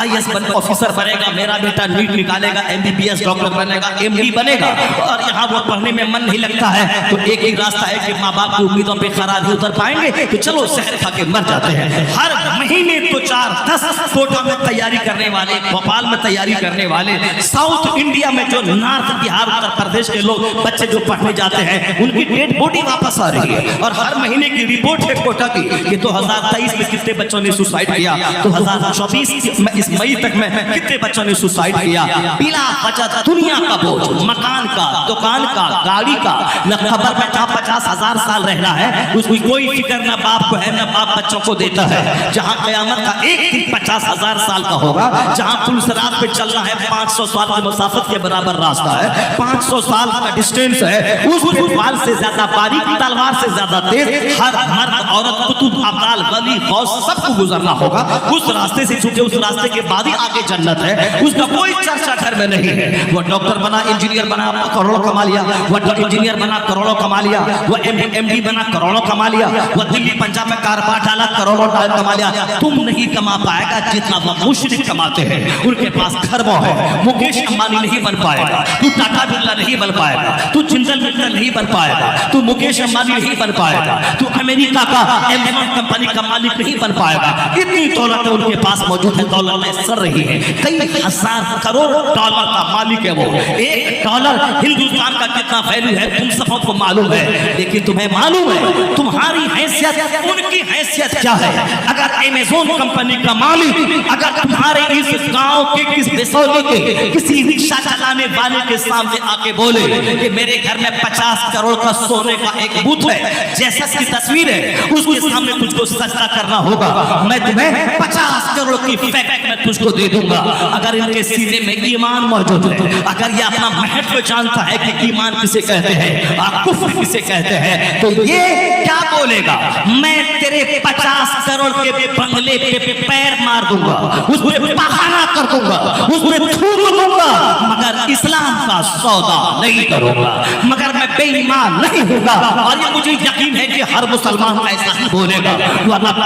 IAS آفیسر بنے گا, میرا بیٹا نیٹ نکالے گا, MBBS ڈاکٹر بنے گا, MD بنے گا, اور یہاں وہ پڑھنے میں من نہیں لگتا ہے تو ایک ہی راستہ ہے کہ ماں باپ کی امیدوں پہ خرا نہیں اتر پائیں گے تو چلو زہر کھا کے مر جاتے ہیں. ہر مہینے تو 4-10 کوٹا میں تیاری کرنے والے, بھوپال میں تیاری کرنے والے, ساؤتھ انڈیا میں جو نارتھ بہار اتر پردیش کے لوگ بچے جو پڑھنے جاتے ہیں ان کی ڈیڈ باڈی واپس آ رہی ہے. اور ہر مہینے کی رپورٹ ہے کوٹا کی کہ 2023 میں کتنے بچوں نے سوسائڈ کیا, 2024 میں اس مئی تک میں کتنے بچوں نے سوسائڈ کیا. بلا وجہ دنیا کا بوجھ, مکان کا, دکان کا, گاڑی کا, نہ خبر میں کہاں 50,000 سال رہنا ہے اس کی کوئی فکر نہ باپ کو ہے نہ باپ بچوں کو دیتا ہے. جہاں قیامت کا ایک دن 50,000 سال کا ہوگا, جہاں پل صراط پہ چلنا ہے 500 سال کی مسافت کے برابر راستہ ہے, 500 سال کا ڈسٹینس ہے, اس بال سے زیادہ باریک, تلوار سے زیادہ تیز, ہر مرد عورت قطب ابدال ولی غوث سب کو گزرنا ہوگا اس راستے سے, چونکہ اس راستے کے بعد ہی آگے جنت ہے. اس کا کوئی چرچا گھر میں نہیں ہے. وہ ڈاکٹر بنا, انجینئر بنا, کروڑوں کما لیا, وہ انجینئر بنا, کروڑوں کما لیا, وہ MD بنا, کروڑوں کما لیا, وہ دلی پنجاب میں کاروبار ڈالا, کروڑوں کما لیا. تم نہیں کما پائے گا جتنا وہ مشرک کماتے ہیں. ان کے پاس خربوں ہے. مکیش امبانی نہیں بن پائے گا, تو ٹاٹا برلا نہیں بن پائے گا, تو جندل مٹل نہیں بن پائے گا, تو مکیش امبانی نہیں بن پائے گا, تو امریکہ کا ایمیزون کمپنی کا مالک نہیں بن پائے گا. اتنی دولت ان کے پاس موجود ہے, دولت میں سر رہی ہے, کئی ہزار کروڑ ڈالر کا مالک ہے وہ. ایک ڈالر ہندوستان کا کتنا ویلیو ہے تم سب کو معلوم ہے, لیکن تمہیں معلوم ہے تمہاری حیثیت ان کی حیثیت کیا ہے. اگر ایمیزون کمپنی کا مالک اگر تمہارے اس گاؤں کے کس بسولی کے کسی رکشہ چلانے والے کے سامنے آ کے بولے کہ میرے گھر میں 50 کروڑ کا سونے کا ایک بت ہے جیسا کی تصویر ہے, اس کے سامنے تجھ کو سجدہ کرنا ہوگا, میں تمہیں 50 کروڑ کی فیکٹ میں تجھ کو دے دوں گا. اگر ان کے سینے میں ایمان موجود ہے, اگر یہ اپنا محتو جانتا ہے کہ ایمان کسے کہتے ہیں اور کفر کسے کہتے ہیں, تو یہ کیا بولے گا, میں تیرے 50 کروڑ کے بنگلے پہ پیر مار دوں گا, اس پہ بہانہ کر دوں گا, اس پہ تھوک دوں گا, مگر اسلام کا سودا نہیں کروں گا, مگر میں بے ایمان نہیں ہوں گا. اور یہ مجھے یقین ہے کہ ہر مسلمان ایسا ہی بولے گا.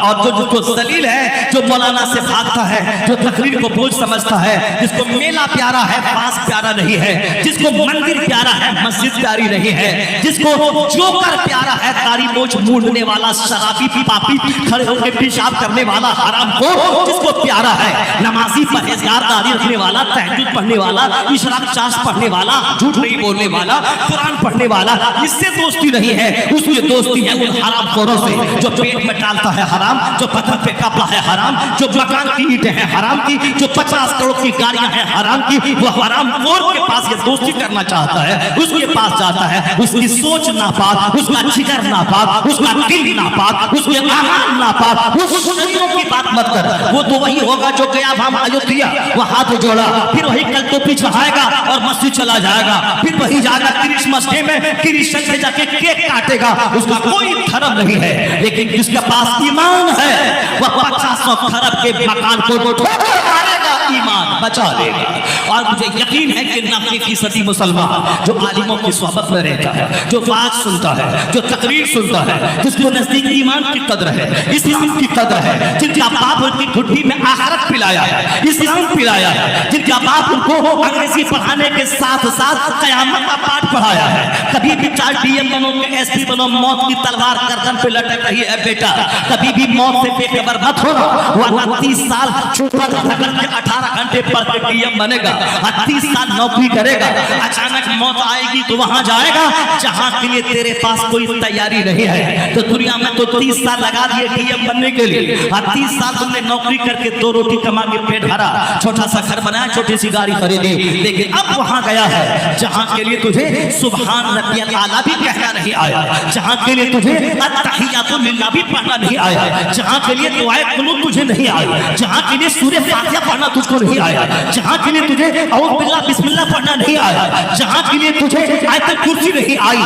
اور جو ذلیل ہے, جو مولانا سے بھاگتا ہے, جو تقریر کو بوجھ سمجھتا ہے, جس کو میلہ پیارا ہے پاس پیارا نہیں ہے, جس کو مندر پیارا ہے مسجد پیاری نہیں ہے, جس کو جوکر پیارا ہے داڑھی موچھ مونڈنے والا, شرابی پاپی کھڑے ہو کے پیشاب کرنے والا, حرام خور جس کو پیارا ہے, نمازی پرہیزگار داڑھی رکھنے والا, تہجد پڑھنے والا, اشراق چاش پڑھنے والا, جھوٹ نہیں بولنے والا, قرآن پڑھنے والا, اس سے دوستی نہیں ہے. اس کی دوستی ہے ان حرام خوروں سے جو پیٹ میں ڈالتا ہے حرام, جو پتھر پہ کپڑا ہے حرام, جو مکان کی اینٹیں ہیں حرام کی, جو 50 کروڑ کی گاڑیاں ہیں حرام کی. وہ حرام خور کے پاس یہ دوستی کرنا چاہتا ہے, اس کے پاس جاتا ہے, اس کی سوچ ناپاک, اس کا جگر ناپاک, اس کا دل ناپاک, اس کے اعمال ناپاک. اس سنتوں کی بات مت کر, وہ تو وہی ہوگا جو گیا وہاں ایودھیا, وہ ہاتھ جوڑا, پھر وہی کل ٹوپی چڑھائے گا اور مسجد چلا جائے گا, پھر وہی جائے گا کرسمس ڈے میں کرسچن سے جا کے کیک کاٹے گا. اس کا کوئی دھرم نہیں ہے, لیکن جس کے پاس ایمان ہے وہ 500 خراب کے مکان کو مارے گا, ایمان بچا لے گا. اور مجھے یقین ہے کہ 90% مسلمان جو عالموں کی صحبت میں رہتا ہے, جو واعظ سنتا ہے, جو تقریر سنتا ہے, جس کو نزدیک ایمان کی قدر ہے, اسلام کی قدر ہے, جن کا باپ ان کی گھٹی میں آخرت پلایا ہے, اسلام پلایا ہے, جن کا باپ ان کو انگریزی پڑھانے کے ساتھ ساتھ قیامت کا پاٹ پڑھایا ہے. کبھی بھی چار DM بنو کہ SP بنو, موت کی تلوار گردن پہ لٹک رہی ہے بیٹا, کبھی بھی موت سے بے خبر مت ہونا, ورنہ 30 سال چھوٹا دھکڑ کے 18 گھنٹے پر DM بنے گا, 30 سال نوکری کرے گا, اچانک موت آئے گی تو وہاں جائے گا جہاں کے لیے تیرے پاس کوئی تیاری نہیں ہے. تو دنیا میں تو 30 سال لگا دیے DM بننے کے لیے, 30 سال تم نے نوکری کر کے 2 روٹی کما کے پیٹ بھرا, چھوٹا سا گھر بنایا, چھوٹی سی گاڑی خریدی, لیکن اب وہاں گیا ہے جہاں کے لیے تجھے سبحان ربی الاعلیٰ بھی کہنا نہیں آیا, جہاں کے لیے تجھے التحیات للہ بھی پڑھنا نہیں آیا, جہاں کے لیے دعائے قنوت تجھے نہیں آئی, جہاں کے لیے سورہ فاتحہ پڑھنا تجھے تجھ کو نہیں آیا, جہاں کے لیے تجھے اعوذ باللہ بسم اللہ پڑھنا نہیں آیا, جہاں کے لیے تجھے آیت الکرسی نہیں آئی,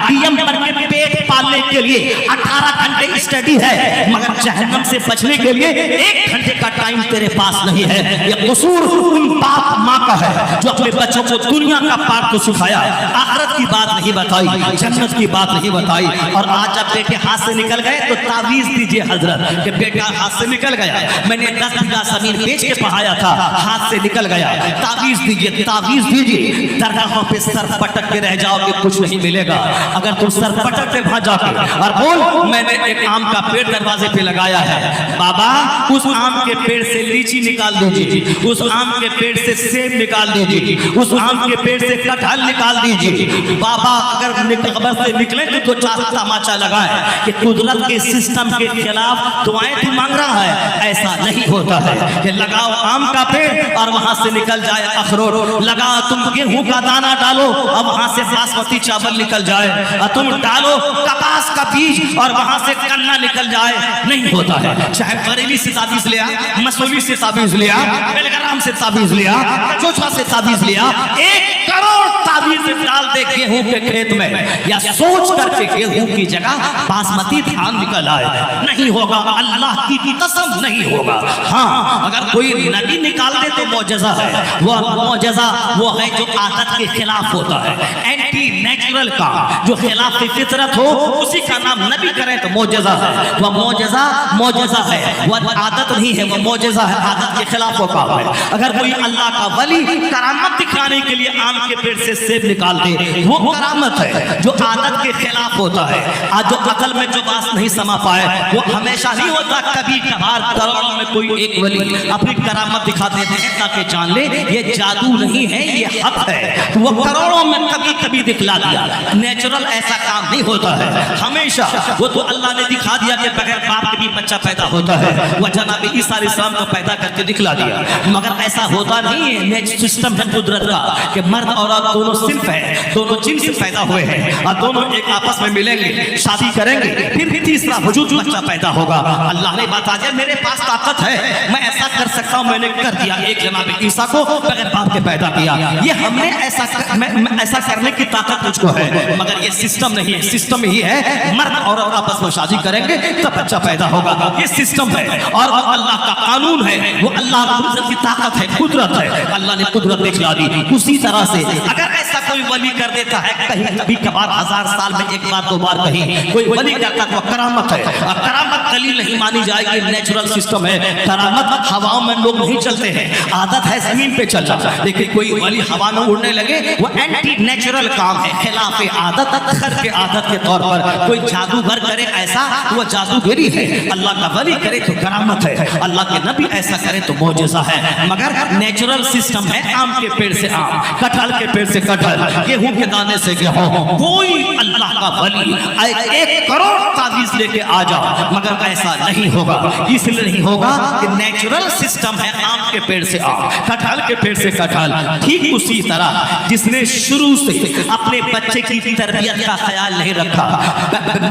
ڈی ایم پر کے پیٹ پالنے کے لیے 18 گھنٹے اسٹڈی ہے, مگر جہنم سے بچنے کے لیے 1 گھنٹے کا ٹائم تیرے پاس نہیں ہے. یہ قصور ان باپ ماں کا ہے جو اپنے بچوں کو دنیا کا پارٹ کو سکھایا, آخرت کی بات نہیں بتائی, جنت کی بات نہیں بتائی. اور آج جب بیٹے ہاتھ سے نکل گئے تو تعویذ دیجئے حضرت کہ بیٹا ہاتھ سے نکل گیا, میں نے 10 بیگھہ زمین بیچ کے پڑھایا تھا, ہاتھ سے نکل گیا, تعویذ دیجئے, تعویذ دیجئے. درگاہوں پہ سر پٹک کے رہ جاؤ گے, کچھ نہیں ملے گا. اگر تم سر پٹک کے وہاں جا کے اور بول میں نے ایک آم کا پیڑ دروازے پہ لگایا ہے, بابا اس آم کے پیڑ سے لیچی نکال دیجئے, اس آم کے پیڑ سے سیب نکال دیجئے, اس آم کے پیڑ سے کٹہل نکال دیجئے. بابا اگر قبر سے نکلے تو چار تماچا لگائے کہ قدرت کے سسٹم کے خلاف دعائیں تو مانگ رہا ہے. ایسا نہیں ہوتا ہے کہ لگاؤ آم کا پیڑ اور وہاں سے نکل جائے اخروٹ, لگاؤ تم گیہوں کا دانہ ڈالو اور وہاں سے باسمتی چاول نکل جائے, اور تم ڈالو کپاس کا بیج اور وہاں سے گنا نکل جائے. نہیں ہوتا ہے. چاہے بریلی سے تعویذ لیا, مسولی سے تعویذ لیا, بیلگرام سے تعویذ لیا, چوچھا سے تعویذ لیا, 1 کروڑ تعویذ ڈال دے گیہوں کے کھیت میں, یا سوچ کر کے گیہوں کی جگہ باسمتی دھان نکل آئے, نہیں ہوگا. اللہ کی قسم نہیں ہوگا. ہاں اگر کوئی نبی نکال دے تو معجزہ ہے. وہ معجزہ وہ ہے جو عادت کے خلاف ہوتا ہے, اینٹی نیچرل کا, جو خلاف فطرت ہو اسی کا نام نبی کریں تو معجزہ ہے. وہ معجزہ ہے, وہ عادت نہیں ہے, وہ معجزہ ہے, عادت کے خلاف ہوتا ہے. اگر کوئی اللہ کا ولی کرامت دکھانے کے لیے آم کے پیڑ سے سیب نکال دے, وہ کرامت ہے جو عادت کے خلاف ہوتا ہے. آج جو عقل میں جو بات نہیں سما پائے وہ ہمیشہ نہیں ہوتا, کبھی کبھار کروڑوں میں کوئی ایک ولی اپنی کرامت دکھا دیتے ہیں تاکہ جان لے یہ جادو نہیں ہے, یہ حق ہے. وہ کروڑوں میں کبھی کبھی دکھلا دیا. نیچرل ایسا کام نہیں ہوتا ہے ہمیشہ. وہ تو اللہ نے دکھا دیا کہ بغیر باپ کے بھی بچہ پیدا ہوتا ہے, وہ جناب عیسیٰ علیہ السلام کو پیدا کر کے دکھلا دیا, مگر ایسا ہوتا نہیں ہے. نیچرل سسٹم ہے قدرت کا کہ مرد اور عورت دونوں صنف ہے, دونوں جنس سے پیدا ہوئے ہیں, اور دونوں ایک آپس میں ملیں گے, شادی کریں گے, پھر تیسرا وجود بچہ پیدا ہوگا. اللہ نے بتا دیا میرے پاس طاقت ہے, میں ایسا کر سکتا ہوں, میں نے کر دیا. ایک جناب عیسیٰ کو بغیر باپ کے پیدا کیا. یہ ہم نے ایسا کرنے کی طاقت مجھ کو ہے, مگر یہ سسٹم نہیں ہے. سسٹم ہی ہے مرد اور عورت آپس میں شادی کریں گے تو بچہ پیدا ہوگا. یہ سسٹم ہے اور اللہ کا قانون ہے, وہ اللہ کی طاقت ہے, قدرت ہے. اللہ نے قدرت دکھلا دی. اسی طرح سے اگر ایسا کوئی ولی کر دیتا ہے, کہیں کبھی کبھار 1000 سال میں ایک بار 2 بار کہیں کوئی ولی کرتا تو کرامت ہے, اور کرامت دلیل نہیں مانی جائے گی. نیچرل سسٹم ہے. کرامت ہواؤں میں لوگ نہیں چلتے ہیں, عادت ہے زمین پہ چلنا, لیکن کوئی ولی ہوا میں اڑنے لگے وہ اینٹی نیچرل کام ہے, خلاف عادت, خرق عادت کے طور پر. کوئی جادوگر کرے ایسا وہ جادوگری ہے, اللہ کا ولی کرے تو کرامت ہے, اللہ کے نبی ایسا کرے تو معجزہ ہے. مگر نیچرل سسٹم ہے, آم کے پیڑ سے آم, کٹہل کے پیڑ سے کٹہل, گیہوں کے دانے سے گیہوں. کوئی اللہ کا ولی 1 کروڑ تعویذ لے کے آ جاؤ, مگر ایسا نہیں ہوگا. اس لیے نہیں ہوگا کہ نیچرل سسٹم ہے, آم کے پیڑ سے آم, کٹہل کے پیڑ سے کٹہل. ٹھیک اسی طرح جس نے شروع سے اپنے بچے کی تربیت کا خیال نہیں رکھا,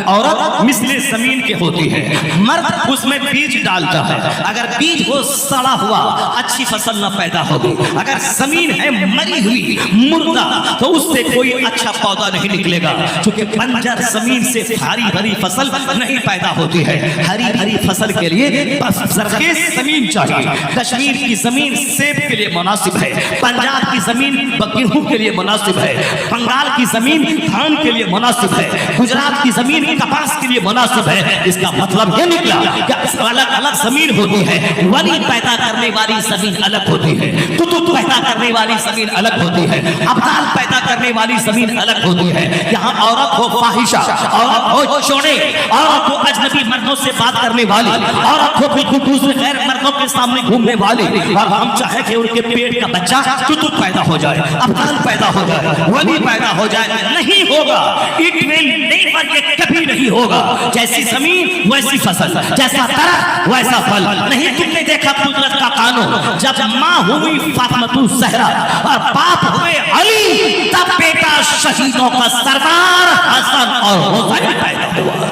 عورت مثل زمین کے ہوتی ہے, مرد اس میں بیج ڈالتا ہے. اگر بیج ہو سڑا ہوا اچھی فصل نہ پیدا ہوگی, اگر زمین ہے مری ہوئی مردہ تو اس سے کوئی اچھا پودا نہیں نکلے گا, کیونکہ بنجر زمین سے ہری بھری فصل نہیں پیدا ہوتی ہے. ہری بھری فصل کے لیے زرخیز زمین چاہیے. کشمیر کی زمین سیب کے لیے مناسب ہے, پنجاب کی زمین گیہوں کے لیے مناسب ہے, بنگال کی زمین دھان کے لیے مناسب ہے, گجرات کی زمین کپاس کے لیے مناسب ہے. اس کا مطلب یہ نکلا کہ الگ الگ زمین ہوتی ہے. ولی پیدا کرنے والی زمین الگ ہوتی ہے, قطب پیدا کرنے والی زمین الگ ہوتی ہے, ابدال پیدا کرنے والی زمین الگ ہوتی ہے. یہاں عورت ہو فاحشہ, عورت ہو چوڑے, عورت ہو اجنبی مردوں سے بات کرنے والی, عورت ہو بالکل دوسرے غیر مردوں کے سامنے گھومنے والی, اور ہم چاہیں کہ ان کے پیٹ کا بچہ قطب پیدا ہو جائے, ابدال پیدا ہو جائے, ولی پیدا ہو جائے, نہیں ہوگا. اٹ ول نیور, یہ کبھی نہیں ہوگا. جیسی زمین ویسی فصل, جیسا درخت ویسا پھل. نہیں تم نے دیکھا قدرت کا قانون, جب ماں ہوئی فاطمہ الزہرا اور باپ ہوئے علی, تب بیٹا شہیدوں کا سردار حسن اور حسین پیدا ہوا.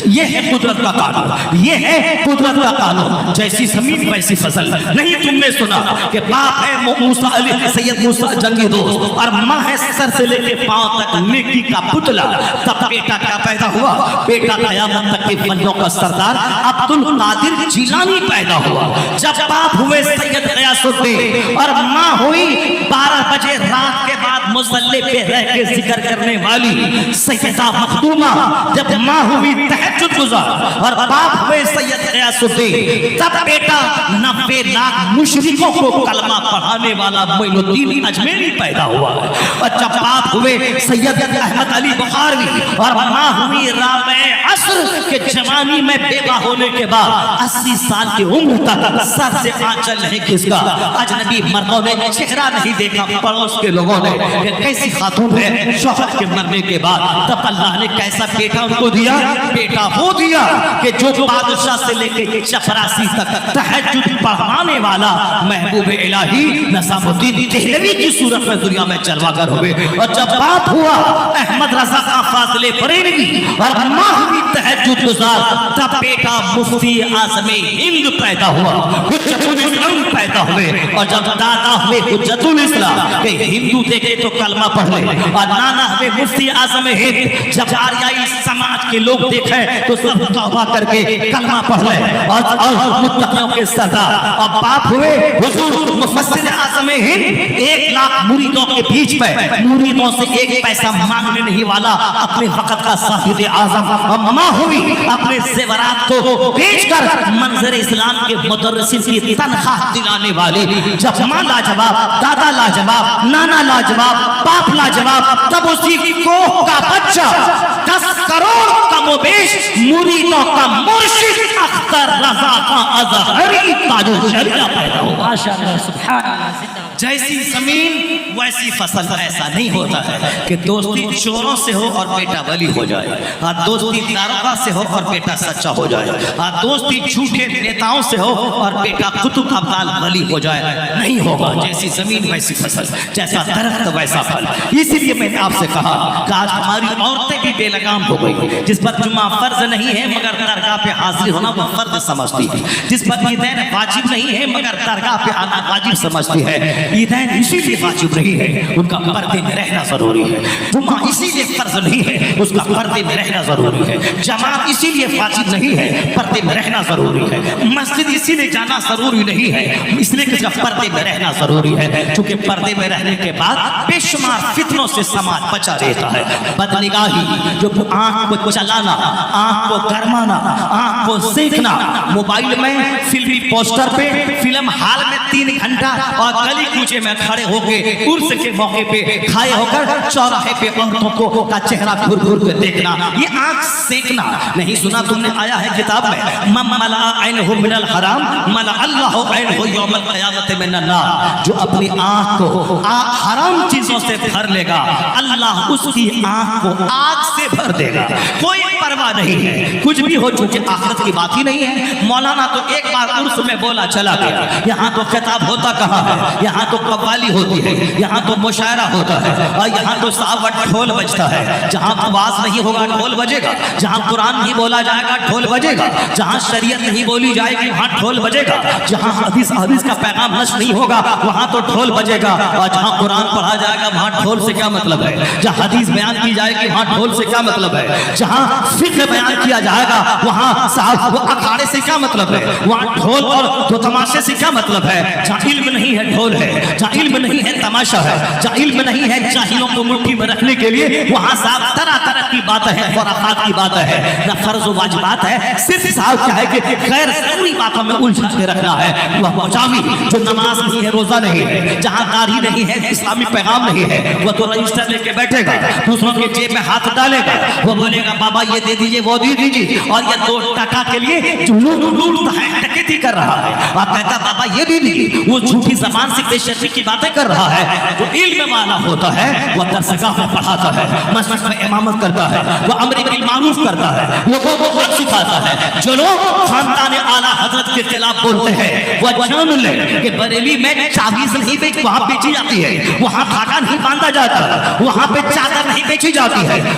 یہ ہے قدرت کا قانون، یہ ہے قدرت کا قانون، جیسی زمین ویسی فصل۔ نہیں تم نے سنا کہ باپ ہے موسیٰ علیہ سید موسیٰ جنگی دوست، اور ماں ہے سر سے لے کے پاؤں تک نیکی کا پتلا۔ تب بیٹا کیا پیدا ہوا؟ بیٹا قیامت تک کے بندوں کا سردار عبد القادر جیلانی پیدا ہوا۔ جب باپ ہوئے سید غیاث الدین اور ماں ہوئی 12 بجے رات کے بعد مصلی پہ رہ کے ذکر کرنے والی سیدہ مخدومہ، جب ماں ہوئی تہجد گزار اور باپ ہوئے سید غیاث الدین، تب بیٹا 90 لاکھ مشرکوں کو کلمہ پڑھانے والا معین الدین اجمیری پیدا ہوا۔ اور جب باپ ہوئے سید احمد علی بخاری اور ماں ہوئی رابع عصر کے جوانی میں بیوہ ہونے کے بعد 80 سال کی عمر تک سر سے آنچل نہیں کھسکا، اجنبی مردوں نے چہرہ نہیں دیکھا، پڑوس کے لوگوں نے کہ کیسی خاتون ہے شوہر کے مرنے کے بعد۔ تب اللہ نے کیسا بیٹا ان کو دیا؟ بیٹا وہ دیا کہ جو بادشاہ سے لے کے چپراسی تک تہجد پڑھانے والا محبوب الہی نظام الدین دہلوی کی صورت میں دنیا میں جلوہ گر ہوئے۔ اور جب باپ ہوا احمد رضا خان فاضل بریلوی اور ماں ہوئی تہجد گزار، تب بیٹا مفتی اعظم ہند پیدا ہوا، حجت الاسلام پیدا ہوئے۔ اور جب دادا ہوئے حجت الاسلام کہ ہندو دیکھے تو کلمہ پڑھ لے، اور نانا ہوئے مفتی اعظم ہند، جب آریائی سماج کے لوگ دیکھیں تو سب توبہ کر کے کلمہ پڑھ لے، اور متقیوں کے سردار۔ اور باپ ہوئے حضور مفسر اعظم ہند، 1 لاکھ مریدوں کے بیچ میں مریدوں سے 1 پیسہ مانگنے نہیں والا اپنے وقت کا صاحب اعظم۔ اور ماں ہوئی اپنے زیورات کو بیچ کر منظر اسلام کے مدرسین کی تنخواہ دلانے والی۔ جب ماں لاجواب، دادا لاجواب، نانا لاجواب، باپ لاجواب، تب اسی کوہ کا بچہ 10 کروڑ کم و بیش مریدوں کا مرشد اختر رضا خان اظہری تاج الشریعہ پیدا ہوا۔ ماشاءاللہ سبحان اللہ۔ جیسی زمین ویسی فصل۔ ایسا نہیں ہوتا ہے کہ دوستی چوروں سے ہو اور بیٹا ولی ہو جائے، اور دوستی داروغہ سے ہو اور بیٹا سچا ہو جائے، اور دوستی جھوٹے نیتاؤں سے ہو اور بیٹا قطب ابدال ولی ہو جائے۔ نہیں ہوگا۔ جیسی زمین ویسی فصل، جیسا درخت ویسا پھل۔ اسی لیے میں نے آپ سے کہا کہ آج ہماری عورتیں بھی بے لگام ہو گئی، جس پر جمعہ فرض نہیں ہے مگر درگاہ پہ حاضر ہونا وہ فرض سمجھتی ہے، جس پر عیدین واجب نہیں ہے مگر درگاہ پہ آنا واجب سمجھتی ہے۔ عیدین اسی لیے واجب نہیں ہے، ان کا پردے میں رہنا ضروری ہے۔ جمعہ اسی لیے فرض نہیں ہے، اس کا پردے میں رہنا ضروری ہے۔ جماعت اسی لیے واجب نہیں ہے، پردے میں رہنا ضروری ہے۔ مسجد اسی لیے جانا ضروری نہیں ہے، اس لیے کہ اس کا پردے میں رہنا ضروری ہے، چونکہ پردے میں رہنے کے بعد بے شمار فتنوں سے سماج بچا رہتا ہے۔ بدنگاہی، جو آنکھ کو چلانا، آنکھ کو گرمانا، آنکھ کو سیکھنا، موبائل میں فلمی پوسٹر پہ، فلم ہال میں 3 گھنٹہ، اور گلی کوچے میں کھڑے ہو کے عرس کے موقع پہ کھائے ہو کر چوراہے پہ عورتوں کو کا چہرہ گھر گھر کے دیکھنا، یہ آنکھ سیکھنا۔ نہیں سنا تم نے؟ آیا ہے کتاب میں، من ملأ عینہ من الحرام ملأ اللہ عینہ یوم القیامت من النار۔ جو اپنی آنکھ کو حرام چیزوں سے بھر لے گا، اللہ اس کی آنکھ کو آگ سے بھر دے گا۔ کوئی پرواہ نہیں ہے، کچھ بھی ہو، چونکہ آخرت کی بات ہی نہیں ہے۔ مولانا تو ایک بار عرس میں بولا چلا گیا، یہاں تو خطاب ہوتا کہاں ہے، یہاں تو قوالی ہوتی ہے، یہاں تو مشاعرہ ہوتا ہے، اور یہاں تو ساوٹ ڈھول بجتا ہے۔ جہاں آواز نہیں ہوگا ڈھول بجے گا، جہاں قرآن نہیں بولا جائے گا ڈھول بجے گا، جہاں شریعت نہیں بولی جائے گی وہاں ڈھول بجے گا، جہاں حدیث کا پیغام نشر نہیں ہوگا وہاں تو ڈھول بجے گا، اور جہاں قرآن پڑھا جائے گا وہاں ڈھول سے کیا مطلب ہے، جہاں حدیث بیان کی جائے گی وہاں ڈھول سے کیا مطلب ہے، جہاں فقہ بیان کیا جائے گا وہاں صاحب اکھاڑے سے کیا مطلب ہے، وہاں ڈھول اور دو تماشے سے کیا مطلب ہے۔ جہاں علم نہیں ہے ڈھول ہے، جہاں علم نہیں ہے تماشا ہے، جہاں علم نہیں ہے جاہلوں کو مٹھی میں رکھنے کے لیے وہاں صاحب طرح طرح کی باتیں ہیں، خرافات کی باتیں ہیں، نہ فرض و واجبات ہے، صرف صاحب کیا ہے کہ غیر ضروری باتوں میں الجھا کے رکھنا ہے۔ وہ مجامی جو نماز نہیں ہے، روزہ نہیں ہے، جہاں داڑھی نہیں ہے، اسلامی پیغام نہیں ہے، وہ تو رجسٹر لے کے بیٹھے گا، دوسروں کے جیب میں ہاتھ ڈالے گا، وہ بولے گا بابا یہ دے دیجئے وہ دے دیجئے، اور یہ 2 ٹکا کے لیے جو لوٹتا ہے ڈکیتی کر رہا ہے، اور کہتا بابا یہ دے دیجئے، وہ جھوٹی زبان سے بے شرفی کی باتیں کر رہا ہے۔ جو علم والا ہوتا ہے وہ درسگاہ میں پڑھاتا ہے، مسجد میں امامت کرتا ہے، وہ امر بالمعروف کرتا ہے، لوگوں کو حق سکھاتا ہے۔ جو لوگ خاندان اعلیٰ حضرت کے خلاف بولتے ہیں وہ جان لیں کہ بریلی میں چابیز نہیں وہاں بیچی جاتی ہے، وہاں دھاگا نہیں باندھا جاتا، وہاں پہ چادر نہیں بیچی جاتی ہے،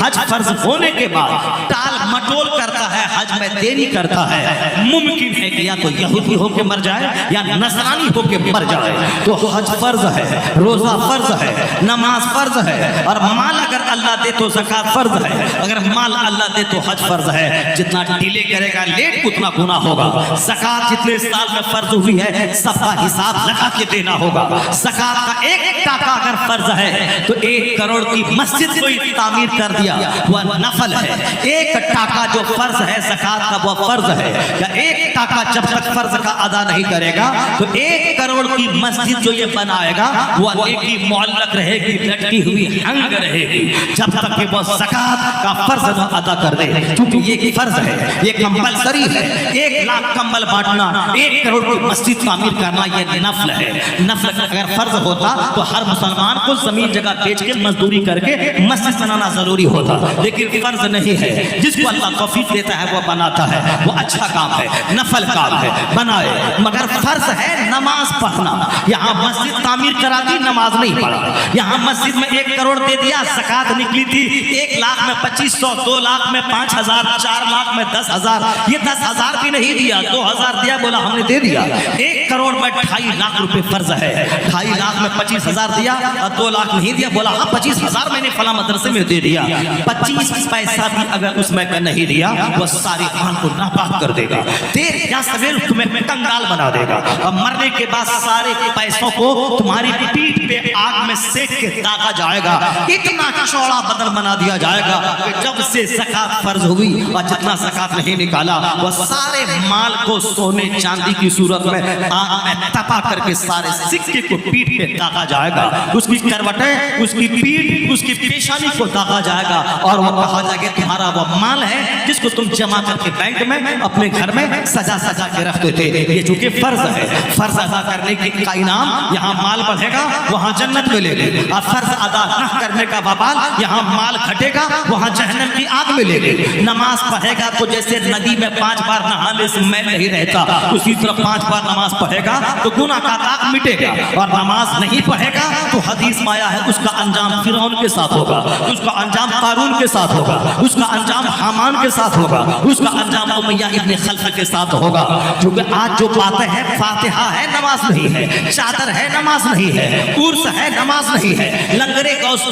حج فرض ہونے کے بعد ٹال مٹول کرتا ہے، حج میں دیری کرتا ہے، ممکن ہے کہ یا تو یہودی ہو کے مر جائے یا نصرانی ہو کے مر جائے، تو حج فرض ہے، روزہ فرض ہے، نماز فرض ہے، اور مال اگر اللہ دے تو زکات فرض ہے، اگر مال اللہ دے تو حج فرض ہے۔ جتنا ڈیلے کرے گا لیٹ اتنا گناہ ہوگا۔ زکات جتنے سال میں فرض ہوئی ہے سب کا حساب لگا کے دینا ہوگا۔ زکات کا ایک ٹاکا اگر فرض ہے تو 1 کروڑ کی مسجد کو تعمیر کر دیا وہ نفل ہے۔ 1 ٹاکا جو فرض ہے زکات کا وہ فرض ہے، یا 1 ٹاکا جب تک فرض کا ادا نہیں کرے گا تو 1 کروڑ کی مسجد جو یہ بنائے گا وہ نیکی معلق رہے گی، لٹکی ہوئی ہنگ رہے گی، جب تک کہ وہ زکات کا فرض نہ ادا کر دے، کیونکہ یہ فرض ہے، یہ کمپلسری ہے۔ 1 لاکھ کمبل بانٹنا، 1 کروڑ کی مسجد تعمیر کرنا یہ نفل ہے۔ نفل اگر فرض ہوتا تو ہر مسلمان کو زمین جگہ بیچ کے مزدوری کر کے مسجد بنانا ضروری ہوتا، لیکن فرض نہیں ہے۔ جس کو اللہ توفیق دیتا ہے وہ بناتا ہے، وہ اچھا کام ہے، نفل کام ہے، بنائے۔ مگر فرض ہے نماز پڑھنا۔ یہاں مسجد تعمیر کرا دی، نماز نہیں پڑھا۔ یہاں مسجد میں 1 کروڑ دے دیا، زکات نکلی تھی 1 لاکھ میں 2500، 2 لاکھ میں 5000، 4 لاکھ میں 10,000، یہ 10,000 بھی نہیں دیا، 2,000 دیا، بولا ہم نے دے دیا۔ 1 کروڑ میں 2.5 لاکھ روپے فرض ہے، 2.5 لاکھ میں 25,000 دیا اور 2 لاکھ نہیں دیا، بولا ہاں 25,000 میں نے فلاں مدرسے میں دے دیا۔ 25 پیسہ بھی اگر اس میں کا نہیں دیا وہ ساری خان کو ناپاک کر دے گا، دیر یا سویر تمہیں کنگال بنا دے گا، اور مرنے کے بعد سارے پیسوں کو تمہاری پیٹھ پہ آگ میں سیک کے داغا جائے گا، اتنا چوڑا بدل بنا دیا جائے گا کہ جب سے زکات فرض ہوئی اور جتنا زکات نہیں نکالا وہ سارے مال کو سونے چاندی کی صورت میں آگ میں تپا کر کے سارے سکے کو پیٹھ پہ داغا جائے گا، اس کی کروٹیں، اس کی پیٹھ، اس کی پیشانی کو داغا جائے گا، اور وہ کہا جائے گا تمہارا وہ مال ہے جس کو تم جمع کر کے بینک میں اپنے گھر میں سجا سجا کے رکھتے تھے۔ یہ چونکہ فرض ہے، فرض ادا کرنے کا انعام یہاں مال بڑھے گا وہاں جنت ملے گی، اور فرض ادا نہ کرنے کا وبال یہاں مال گھٹے گا وہاں جہنم کی آگ ملے گی۔ نماز پڑھے گا تو جیسے ندی میں 5 بار نہانے سے میل نہیں رہتا، اسی طرح 5 بار نماز پڑھے گا تو گناہ کا داغ مٹے گا، اور نماز نہیں پڑھے گا تو حدیث میں آیا ہے اس کا انجام فرعون کے ساتھ ہوگا، اس کا انجام قارون کے ساتھ ہوگا، اس کا انجام حامان کے ساتھ ہوگا، اس کا انجام امیہ ابن خلف کے ساتھ ہوگا۔ کیونکہ آج جو باتیں ہیں فاتحہ ہے نماز نہیں ہے، چادر ہے نماز نہیں ہے، عرس ہے نماز نہیں ہے، لنگر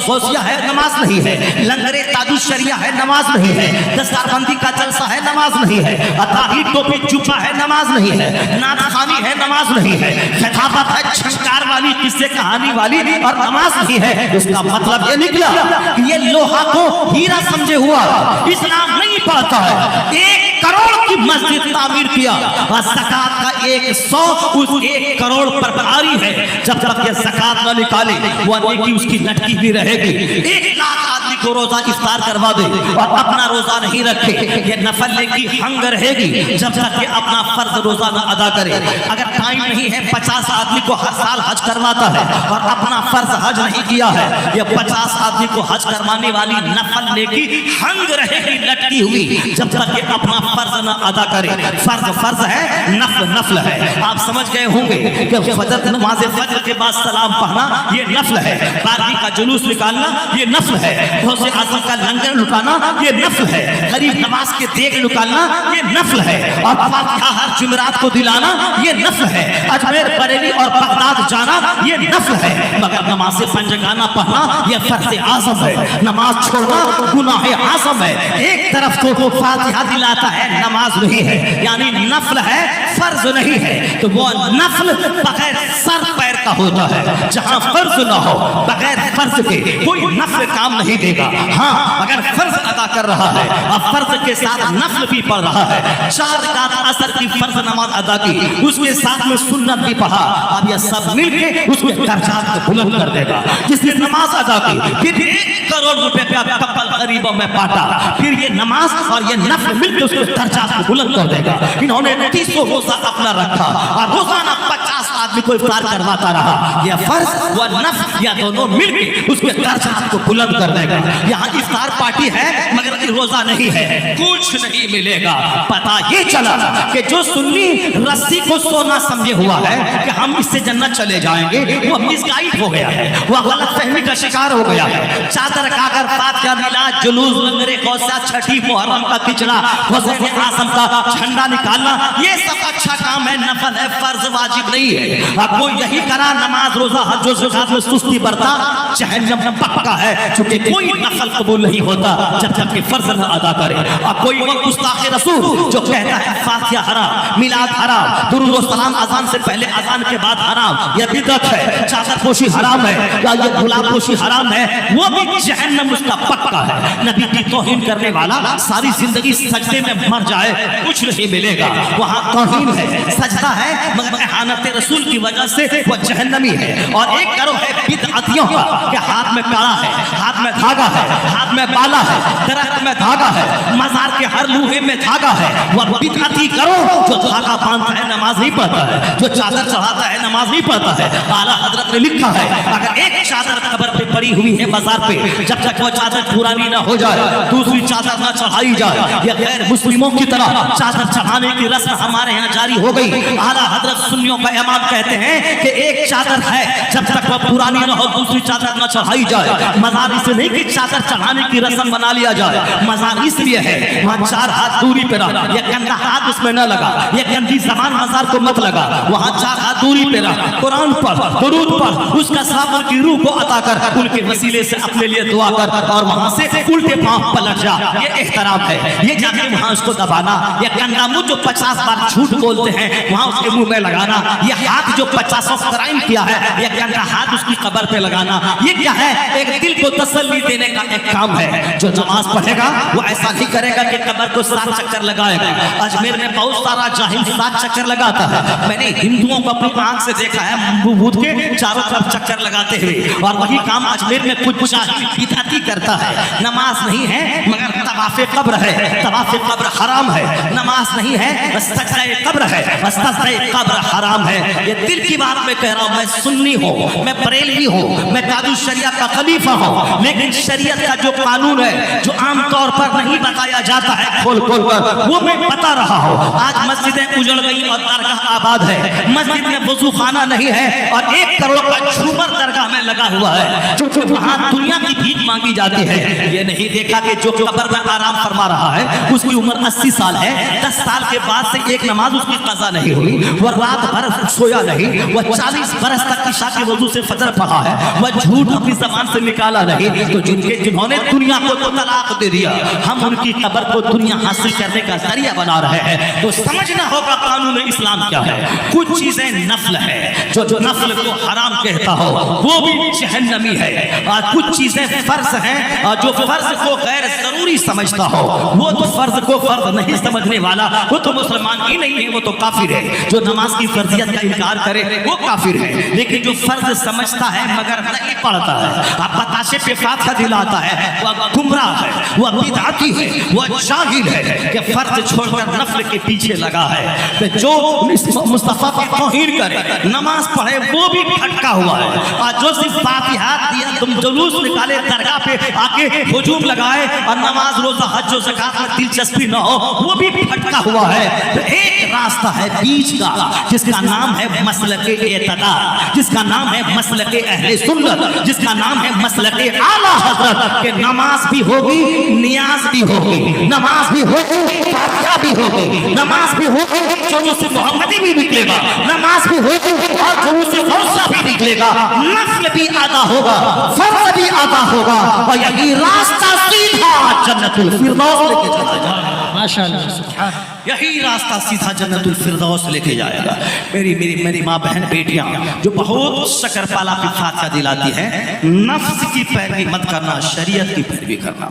غوثیہ ہے نماز نہیں ہے، لنگر تاج الشریعہ ہے نماز نہیں ہے، دستار بندی کا جلسہ ہے نماز نہیں ہے، اطاہی ٹوپی جبہ ہے نماز نہیں ہے، نعت خوانی ہے نماز نہیں ہے، خطابت ہے چھنکار والی قصے کہانی والی اور نماز نہیں ہے۔ اس کا مطلب یہ نکلا کہ یہ لوہا کو ہیرا سمجھے ہوا اسلام نہیں پڑھتا ہے۔ 1 کروڑ کی مسجد تعمیر کیا اور زکات کا 100 اس 1 کروڑ پر بھاری ہے، جب تک یہ زکات نہ نکالے وہ نیکی اس کی لٹکی بھی رہے گی۔ 1 لاکھ آدمی کو روزہ افطار کروا دے اور اپنا روزہ نہیں رکھے، یہ نفل نیکی ہنگ رہے گی جب تک کہ اپنا فرض روزہ نہ ادا کرے۔ اگر ٹائم نہیں ہے 50 آدمی کو ہر سال حج کرواتا ہے اور اپنا فرض حج نہیں کیا ہے، یہ 50 آدمی کو حج کروانے والی نفل نیکی ہنگ رہے گی لٹکی ہوئی جب تک کہ اپنا فرض نہ ادا کرے۔ فرض فرض ہے، نفل نفل ہے۔ آپ سمجھ گئے ہوں گے کہ فجر نماز فجر کے بعد سلام پڑھنا یہ نفل ہے، بارگی کا جلوس نکالنا یہ نفل ہے، غوث اعظم کا لنگر لٹانا یہ نفل ہے، غریب نواز کے دیگ نکالنا یہ نفل ہے، اور فاتحہ ہر جمعرات کو دلانا یہ نفل ہے، اجمیر بریلی اور بغداد جانا یہ نفل ہے، مگر نماز پنجگانہ پڑھنا یہ فرض اعظم ہے، نماز چھوڑنا گناہ اعظم ہے۔ ایک طرف تو فاتحہ دلاتا ہے نماز نہیں ہے، یعنی نفل ہے فرض نہیں ہے، تو وہ نفل بغیر سر پیر کا ہوتا ہے۔ جہاں فرض نہ ہو بغیر فرض کے کوئی نفل کام نہیں دے گا۔ ہاں اگر فرض ادا کر رہا ہے اور فرض کے ساتھ نفل بھی پڑھ رہا ہے، 4 رکعت عصر کی فرض نماز ادا کی، اس کے ساتھ میں سنت بھی پڑھا، اب یہ سب مل کے اس کے درجات کو بلند کر دے گا۔ جس نے نماز ادا کی پھر 1 کروڑ روپے کا کپل غریبوں میں بانٹا، پھر یہ نماز اور یہ نفل مل کے اس کے درجات کو بلند کر دے گا۔ انہوں نے 300 روزہ اپنا رکھا اور روزانہ 50 آدمی کو افطار کرواتا رہا، یہ فرض و نفل یا دونوں مل کے اس کے درجات کو بلند کر دے گا۔ یہاں افطار پارٹی ہے مگر کہ روزہ نہیں ہے، کچھ نہیں ملے گا۔ پتا یہ چلا کہ جو سنی رسی کو سونا سمجھے ہوا ہے کہ ہم اس سے جنت چلے جائیں گے، وہ مس گائیڈ ہو گیا ہے، وہ غلط فہمی کا شکار ہو گیا ہے۔ چادر کا کر فاتحہ میلاد جلوس لنگرے کوسا چھٹی محرم کا کچڑا حضرت اعظم کا جھنڈا نکالنا، یہ سب اچھا کام ہے، نفل ہے، فرض واجب نہیں ہے۔ اب کوئی یہی کرا نماز روزہ حج و زکات میں سستی برتا، جہنم میں پکا ہے، چونکہ کوئی نفل قبول نہیں ہوتا جب تک کہ فرض نہ ادا کرے۔ اب کوئی وہ گستاخ رسول جو کہتا ہے فاتحہ حرام، میلاد حرام، درود و سلام اذان سے پہلے اذان کے بعد حرام، یہ بدعت ہے، چادر پوشی حرام ہے، یا یہ گلاب پوشی حرام ہے، وہ بھی جہنم اس کا پکا ہے۔ نبی کی توہین کرنے والا ساری زندگی سجدے میں مر جائے کچھ نہیں ملے گا، وہاں توہین ہے، سجدہ ہے، مگر احانت رسول کی وجہ سے وہ جہنمی ہے۔ اور ایک گروہ ہے بدعتیوں کا کہ ہاتھ میں کڑا ہے، ہاتھ میں دھاگا ہے، ہاتھ میں بالا ہے، درخت میں دھاگا ہے، مزار کے ہر لوہے میں دھاگا ہے۔ وہ بدعتی گروہ جو دھاگا باندھتا ہے نماز نہیں پڑھتا ہے، جو چادر چڑھاتا ہے نماز نہیں پڑھتا ہے۔ اعلیٰ حضرت نے لکھا ہے اگر ایک چادر قبر پہ پڑی ہوئی ہے بازار پہ، جب تک وہ چادر پرانی نہ ہو جائے دوسری چادر نہ چڑھائی جائے۔ یہ غیر مسلموں کی طرح چادر چڑھانے کی رسم ہمارے یہاں جاری ہو گئی۔ اعلیٰ حضرت سنیوں کا امام کہتے ہیں کہ ایک چادر ہے، جب تک وہ پرانی نہ ہو دوسری چادر نہ چڑھائی جائے۔ مزار اس نہیں کہ چادر چڑھانے کی رسم بنا لیا جائے، مزار اس لیے ہے وہاں 4 ہاتھ دوری پہ رہا، یہ گندا ہاتھ اس میں نہ لگا، یہ گندی زبان مزار کو مت لگا، وہاں 4 ہاتھ دوری پہ رہا، قرآن پڑھ، درود پڑھ، اس کا ثواب کی روح کو عطا کر، ان کے وسیلے سے اپنے لیے دعا کر، اور وہاں سے الٹے پاؤں پلٹ جا۔ یہ احترام ہے، یہ جا کے وہاں اس کو دبانا۔ یہ گندا منہ جو 50 بار جھوٹ بولتے ہیں وہاں اس کے منہ میں لگانا، یہ ہاتھ جو 50 کرائم کیا ہے یہ گندا ہاتھ اس کی قبر پہ لگانا، یہ کیا ہے؟ ایک دل کو تسلی دینے کا ایک کام ہے۔ جو نماز پڑھے گا وہ ایسا نہیں کرے گا کہ قبر کو 7 چکر لگائے گا۔ اجمیر میں بہت سارا جاہل 7 چکر لگاتا ہے، میں نے ہندوؤں کو اپنی آنکھ سے دیکھا ہے بدھ کے چاروں طرف چکر لگاتے ہوئے، اور وہی کام اجمیر میں کچھ جاہل بدعتی کرتا ہے۔ نماز نہیں ہے مگر طواف قبر ہے، طواف قبر حرام ہے۔ نماز نہیں ہے سجدہ قبر ہے، سجدہ قبر حرام ہے۔ یہ دل کی بات میں کہہ رہا ہوں، میں سنی ہوں، میں بریلوی ہوں، میں قاضی شریعت کا خلیفہ ہوں، لیکن شریعت کا جو قانون ہے جو عام طور پر نہیں بتایا جاتا ہے کھول کھول کر، وہ میں بتا رہا ہوں۔ آج مسجدیں اجڑ گئی اور درگاہ آباد ہے، مسجد میں وضو خانہ نہیں ہے، اور 1 کروڑ کا جھومر درگاہ میں لگا ہوا ہے، چونکہ وہاں دنیا کی بھیک مانگی جاتی ہے۔ یہ نہیں دیکھا کہ جو قبر میں آرام فرما رہا ہے اس کی عمر 80 سال ہے، 10 سال کے بعد سے ایک نماز اس کی قضا نہیں ہوئی، وہ رات بھر سویا نہیں، وہ 40 برس تک عشاء کے وضو سے فجر پڑھا ہے، وہ جھوٹ اپنی زبان سے نکالا نہیں۔ تو جنہوں نے دنیا کو تو طلاق دے دیا، ہم ان کی قبر کو دنیا حاصل کرنے کا ذریعہ بنا رہے ہیں۔ تو سمجھنا ہوگا قانون اسلام کیا ہے۔ کچھ چیزیں نفل ہے، جو نفل کو حرام کہتا ہو وہ بھی جہنمی ہے، اور کچھ چیزیں فرض ہیں، اور جو فرض کو غیر ضروری سمجھتا ہو وہ تو فرض کو فرض نہیں سمجھنے والا، وہ تو مسلمان ہی نہیں ہے، وہ تو کافر ہے۔ جو نماز کی فرضیت کا انکار کرے وہ کافر ہے، لیکن جو فرض سمجھتا ہے مگر نہیں پڑھتا ہے، بتاشے پہ فاتحہ دلاتا ہے، وہ گمراہ ہے، وہ بدعتی ہے، وہ جاہل ہے کہ فرض چھوڑ کر نفل کے پیچھے لگا ہے۔ جو مصطفیٰ کی توہین کرے نماز پڑھے وہ بھی بھٹکا ہوا ہے، اور جو صرف فاتحہ دیا تم جلوس نکالے درگاہ پہ آ کے ہجوم لگائے اور نماز روزہ حج و زکات میں دلچسپی نہ ہو وہ بھی بھٹکا ہوا ہے۔ تو ایک راستہ ہے بیچ کا جس کا نام ہے مسلک اعتدال، جس کا نام ہے مسلک اہل سنت، جس کا نام ہے مسلک اعلیٰ حضرت، کہ نماز بھی ہوگی نیاز بھی ہوگی، نماز بھی ہوگی فاتحہ بھی ہوگی، نماز بھی ہوگی جلوس محمدی بھی نکلے گا، نماز بھی ہوگی اور جلوس غوثیہ بھی نکلے گا، نفل بھی ادا ہوگا، فرض بھی ادا ہوگا، اور یہی راستہ سیدھا جنت الفردوس لے کے چلا جائے گا۔ ماشاءاللہ سبحان، یہی راستہ سیدھا جنت الفردوس لے کے جائے گا۔ میری ماں بہن بیٹیاں جو بہت شکر پالا کی فاتحہ دلاتی ہیں، نفس کی پیروی مت کرنا، شریعت کی پیروی کرنا،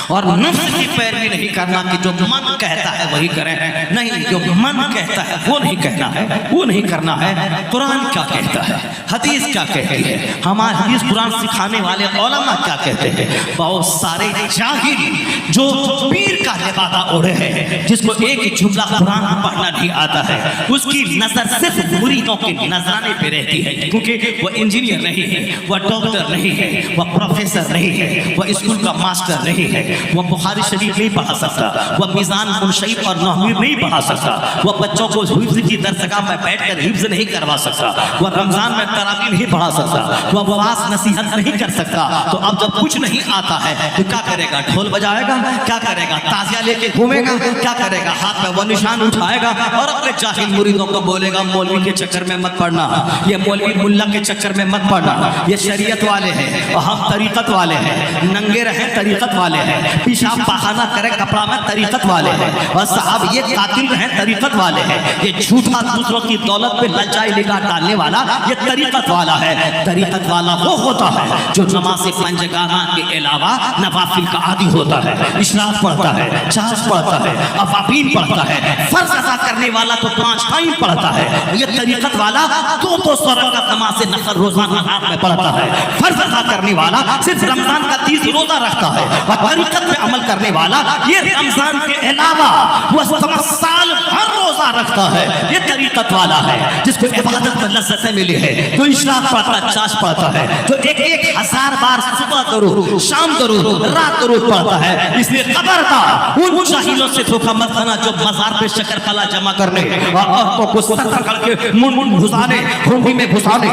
اور نفس کی پیروی نہیں کرنا کہ جو من کہتا ہے وہی کریں، نہیں، جو من کہتا ہے وہ نہیں کہنا ہے، وہ نہیں کرنا ہے۔ قرآن کیا کہتا ہے، حدیث کیا کہتی ہے، ہمارے حدیث قرآن سکھانے والے علماء کیا کہتے ہیں۔ بہت سارے جاہل جو پیر کا لبادہ اوڑھے ہیں، جس کو ایک جملہ قرآن پڑھنا نہیں آتا ہے، اس کی نظر صرف مریدوں کے نذرانے پہ رہتی ہے، کیونکہ وہ انجینئر نہیں ہے، وہ ڈاکٹر نہیں ہے، وہ پروفیسر نہیں ہے، وہ اسکول کا ماسٹر نہیں ہے، وہ بخاری شریف نہیں پڑھا سکتا، وہ میزان منشیب اور نحوی نہیں پڑھا سکتا، وہ بچوں کو حفظ کی درسگاہ میں بیٹھ کر حفظ نہیں کروا سکتا، وہ رمضان میں تراویح نہیں پڑھا سکتا، وہ واعظ نصیحت نہیں کر سکتا، تو اب جب کچھ نہیں آتا ہے تو کیا کرے گا؟ ڈھول بجائے گا، کیا کرے گا؟ تازیہ لے کے گھومے گا، کیا کرے گا؟ ہاتھ میں وہ نشان اٹھائے گا اور اپنے جاہل مریدوں کو بولے گا مولوی کے چکر میں مت پڑنا، یہ مولوی ملا کے چکر میں مت پڑنا، یہ شریعت والے ہیں اور ہم طریقت والے ہیں، ننگے رہیں طریقت والے ہیں، پیشاب پاخانہ کرے کپڑا میں طریقت والے ہیں، اور صاحب یہ قاتل رہیں طریقت والے ہیں، یہ جھوٹا دوسروں کی دولت پہ للچائی نگاہ ڈالنے والا یہ طریقت والا ہے۔ طریقت والا وہ ہوتا ہے جو نماز پنجگانہ کے علاوہ نوافل کا عادی ہوتا ہے، اشراق پڑھتا ہے، چاش پڑھتا ہے، اوابین پڑھتا ہے، فرض ادا کرنے والا تو 5 ٹائم پڑھتا ہے، یہ طریقت والا 200 رکعت نماز نفل روزانہ رات میں پڑھتا ہے، فرض ادا کرنے والا صرف رمضان کا 30 روزہ رکھتا ہے، اور طریقت پہ عمل کرنے والا یہ رمضان کے علاوہ وہ سال ہر روزہ رکھتا ہے، یہ طریقت والا ہے جس کو عبادت میں لذتیں ملی ہے، جو اشراق پڑھتا ہے، چاش پڑھتا ہے، جو 1000 بار صبح درود، شام درود، رات درود پڑھتا ہے۔ اس لیے خبردار ان جاہلوں سے دھوکہ مت کھانا جو مزار پہ شکر پلا جمع کرنے اور عورتوں کو سر پکڑ کے منہ گھسانے، ہونڈی میں گھسانے،